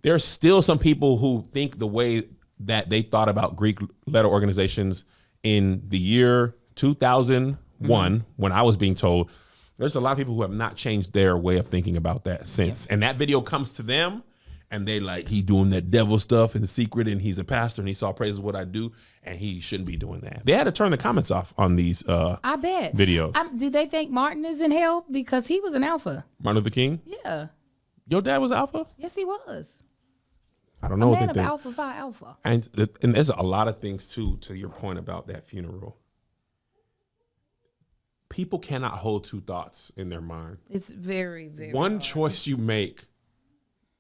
Speaker 1: there's still some people who think the way that they thought about Greek letter organizations in the year 2001, when I was being told. There's a lot of people who have not changed their way of thinking about that since. And that video comes to them, and they like, he doing that devil stuff in secret, and he's a pastor, and he saw praises what I do, and he shouldn't be doing that. They had to turn the comments off on these
Speaker 2: I bet
Speaker 1: videos.
Speaker 2: Do they think Martin is in hell because he was an alpha?
Speaker 1: Martin Luther King?
Speaker 2: Yeah.
Speaker 1: Your dad was alpha?
Speaker 2: Yes, he was.
Speaker 1: I don't know what
Speaker 2: Man
Speaker 1: they
Speaker 2: of
Speaker 1: think.
Speaker 2: Alpha Phi Alpha.
Speaker 1: And there's a lot of things too, to your point about that funeral. People cannot hold two thoughts in their mind.
Speaker 2: It's very, very
Speaker 1: One
Speaker 2: hard.
Speaker 1: choice you make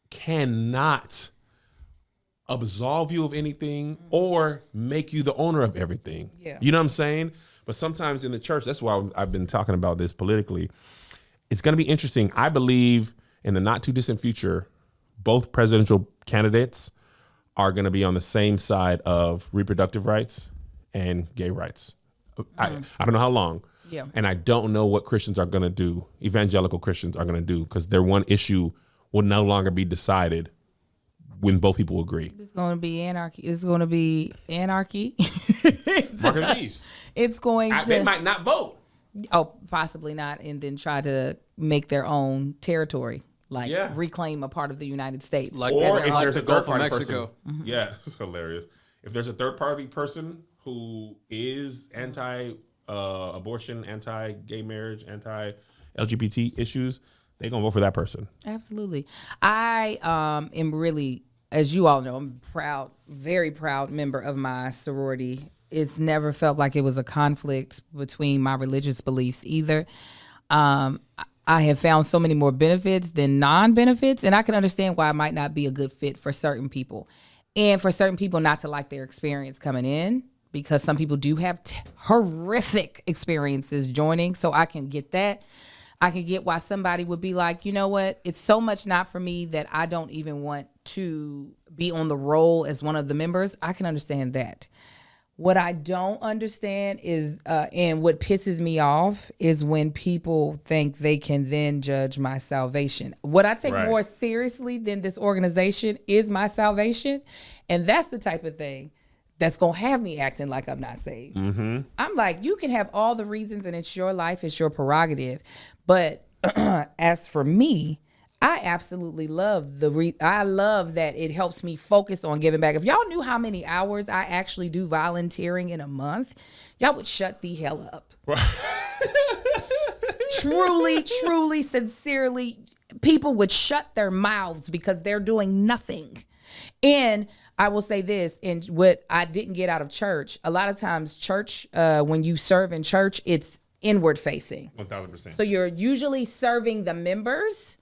Speaker 1: cannot absolve you of anything or make you the owner of everything.
Speaker 2: Yeah.
Speaker 1: You know what I'm saying? But sometimes in the church, that's why I've been talking about this politically. It's going to be interesting. I believe in the not too distant future, both presidential candidates are going to be on the same side of reproductive rights and gay rights. I don't know how long.
Speaker 2: Yeah.
Speaker 1: And I don't know what Christians are going to do, evangelical Christians are going to do, because their one issue will no longer be decided when both people agree.
Speaker 2: It's going to be anarchy. It's going to be anarchy.
Speaker 1: Mark of the beast.
Speaker 2: It's going to.
Speaker 1: They might not vote.
Speaker 2: Oh, possibly not, and then try to make their own territory, like reclaim a part of the United States.
Speaker 3: Like,
Speaker 1: or
Speaker 3: if
Speaker 1: there's a
Speaker 3: Gulf
Speaker 1: third
Speaker 3: of
Speaker 1: party
Speaker 3: Mexico.
Speaker 1: person. Yeah, it's hilarious. If there's a third party person who is anti-abortion, anti-gay marriage, anti-LGBT issues, they're going to vote for that person.
Speaker 2: Absolutely. I am really, as you all know, I'm proud, very proud member of my sorority. It's never felt like it was a conflict between my religious beliefs either. I have found so many more benefits than non-benefits, and I can understand why it might not be a good fit for certain people. And for certain people not to like their experience coming in, because some people do have horrific experiences joining, so I can get that. I can get why somebody would be like, you know what, it's so much not for me that I don't even want to be on the roll as one of the members. I can understand that. What I don't understand is, and what pisses me off is when people think they can then judge my salvation. What I take more seriously than this organization is my salvation. And that's the type of thing that's going to have me acting like I'm not saved. Mm-hmm. I'm like, you can have all the reasons and it's your life, it's your prerogative. But as for me, I absolutely love I love that it helps me focus on giving back. If y'all knew how many hours I actually do volunteering in a month, y'all would shut the hell up. Truly, sincerely, people would shut their mouths because they're doing nothing. And I will say this, and what I didn't get out of church, a lot of times church, when you serve in church, it's inward facing.
Speaker 1: 1,000%.
Speaker 2: So you're usually serving the members,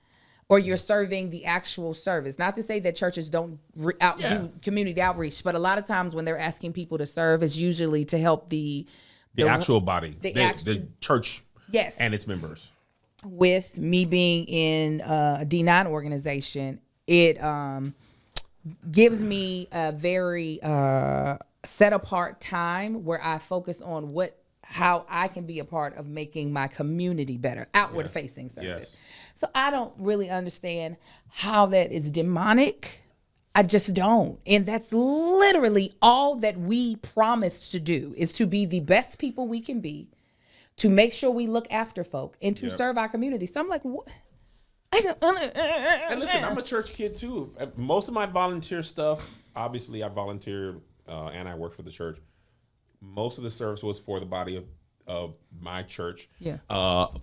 Speaker 2: or you're serving the actual service. Not to say that churches don't do community outreach, but a lot of times when they're asking people to serve, it's usually to help the
Speaker 1: actual body, the church and its members.
Speaker 2: With me being in a D9 organization, it gives me a very set apart time where I focus on how I can be a part of making my community better, outward facing service. Yes. So I don't really understand how that is demonic. I just don't. And that's literally all that we promised to do, is to be the best people we can be, to make sure we look after folk, and to serve our community. So I'm like, what?
Speaker 1: And listen, I'm a church kid too. Most of my volunteer stuff, obviously I volunteer and I work for the church. Most of the service was for the body of my church. Yeah.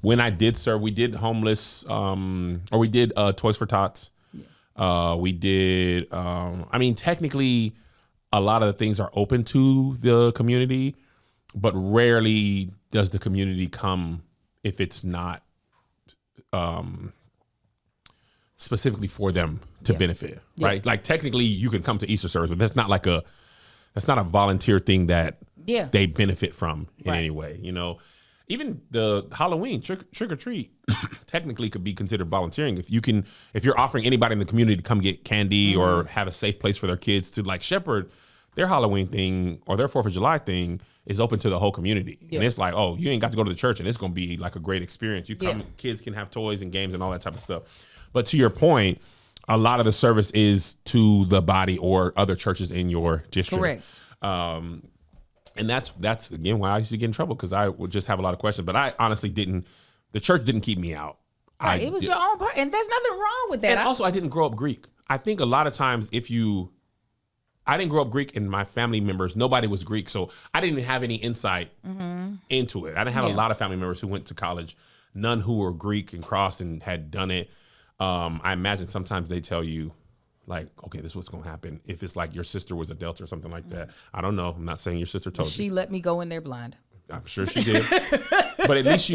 Speaker 1: When I did serve, we did homeless, or we did Toys for Tots. Yeah. We did, technically a lot of the things are open to the community, but rarely does the community come if it's not specifically for them to benefit, right? Like technically you can come to Easter service, but that's not a volunteer thing that they benefit from in any way, you know. Even the Halloween trick or treat technically could be considered volunteering if you're offering anybody in the community to come get candy or have a safe place for their kids to like shepherd. Their Halloween thing or their 4th of July thing is open to the whole community. And it's like, oh, you ain't got to go to the church and it's going to be like a great experience. You come, kids can have toys and games and all that type of stuff. But to your point, a lot of the service is to the body or other churches in your district.
Speaker 2: Correct.
Speaker 1: And that's again why I used to get in trouble, because I would just have a lot of questions. But I honestly the church didn't keep me out.
Speaker 2: Right, it was your own part, and there's nothing wrong with that.
Speaker 1: And also, I didn't grow up Greek. I think a lot of times I didn't grow up Greek, and my family members, nobody was Greek, so I didn't have any insight into it. I didn't have a lot of family members who went to college, none who were Greek and crossed and had done it. I imagine sometimes they tell you, like, okay, this is what's going to happen. If it's like your sister was a Delta or something like that. I don't know. I'm not saying your sister told you.
Speaker 2: She let me go in there blind.
Speaker 1: I'm sure she did. But at least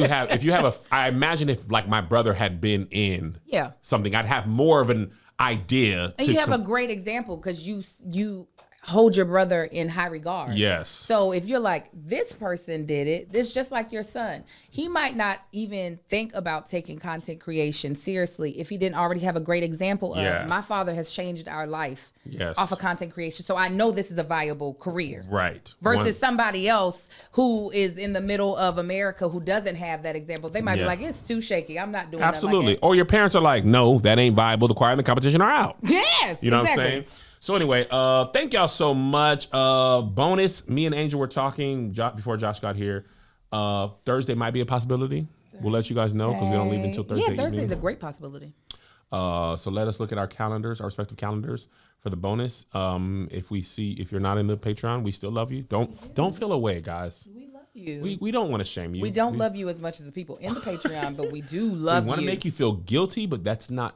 Speaker 1: I imagine if like my brother had been in something, I'd have more of an idea.
Speaker 2: And you have a great example, because you hold your brother in high regard.
Speaker 1: Yes.
Speaker 2: So if you're like, this person did it, this just like your son. He might not even think about taking content creation seriously if he didn't already have a great example of, my father has changed our life off of content creation. So I know this is a viable career.
Speaker 1: Right.
Speaker 2: Versus somebody else who is in the middle of America who doesn't have that example. They might be like, it's too shaky. I'm not doing that.
Speaker 1: Absolutely. Or your parents are like, no, that ain't viable. The choir and the competition are out.
Speaker 2: Yes.
Speaker 1: You know what I'm saying? So anyway, thank y'all so much. Bonus, me and Angel were talking before Josh got here. Thursday might be a possibility. We'll let you guys know because we don't leave until Thursday.
Speaker 2: Yeah, Thursday is a great possibility.
Speaker 1: So let us look at our calendars, our respective calendars for the bonus. If you're not in the Patreon, we still love you. Don't feel away, guys.
Speaker 2: We love you.
Speaker 1: We don't want to shame you.
Speaker 2: We don't love you as much as the people in the Patreon, but we do love you.
Speaker 1: We want to make you feel guilty, but that's not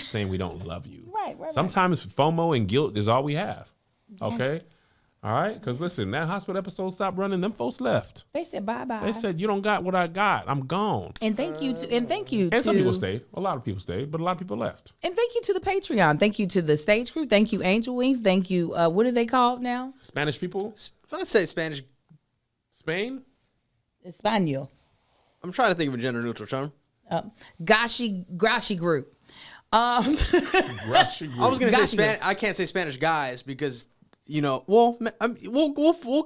Speaker 1: saying we don't love you.
Speaker 2: Right.
Speaker 1: Sometimes FOMO and guilt is all we have. Okay? Yes. All right? Because listen, that hospital episode stopped running. Them folks left.
Speaker 2: They said bye-bye.
Speaker 1: They said, you don't got what I got. I'm gone.
Speaker 2: And thank you to
Speaker 1: some people stayed. A lot of people stayed, but a lot of people left.
Speaker 2: And thank you to the Patreon. Thank you to the stage crew. Thank you, Angel Wings. Thank you. What are they called now?
Speaker 1: Spanish people?
Speaker 3: Let's say Spanish.
Speaker 1: Spain?
Speaker 2: Espanol.
Speaker 3: I'm trying to think of a gender neutral term.
Speaker 2: Grashi group.
Speaker 3: I was going to say Spanish. I can't say Spanish guys because, we'll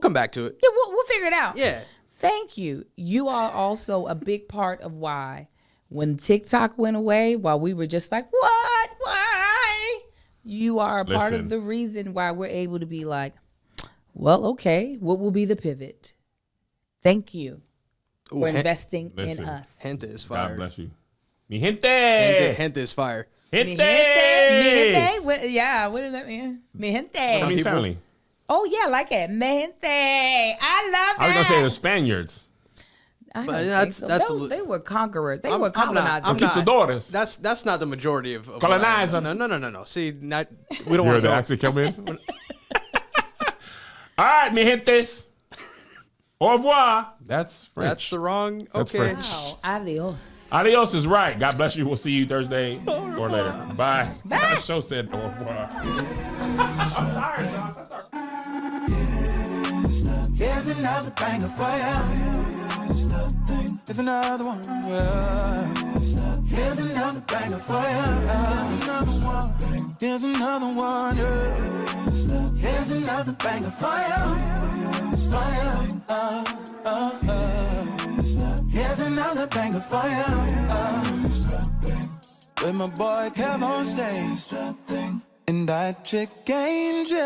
Speaker 3: come back to it.
Speaker 2: Yeah, we'll figure it out.
Speaker 3: Yeah.
Speaker 2: Thank you. You are also a big part of why when TikTok went away, while we were just like, what? Why? You are a part of the reason why we're able to be like, well, okay, what will be the pivot? Thank you for investing in us.
Speaker 3: Gente is fire.
Speaker 1: God bless you. Mi gente.
Speaker 3: Gente is fire.
Speaker 1: Gente.
Speaker 2: Mi gente. What does that mean? Mi gente.
Speaker 1: I mean family.
Speaker 2: Oh, yeah, I like it. Mi gente. I love it.
Speaker 1: I was going to say the Spanians.
Speaker 2: I don't think so. They were conquerors. They were colonizers.
Speaker 1: Conquistadores.
Speaker 3: That's not the majority of
Speaker 1: colonizer.
Speaker 3: No. See, we don't
Speaker 1: want
Speaker 3: to
Speaker 1: the accent come in. All right, mi gentes. Au revoir. That's French.
Speaker 3: That's the wrong.
Speaker 1: That's French.
Speaker 2: Wow. Adios.
Speaker 1: Adios is right. God bless you. We'll see you Thursday or later. Bye. The show said au revoir. I'm sorry, Josh.
Speaker 6: Here's another banger for you. Here's another one. Here's another banger for you. Here's another one. Here's another banger for you. Here's another banger for you. With my boy Kev on stage and that chick Angel.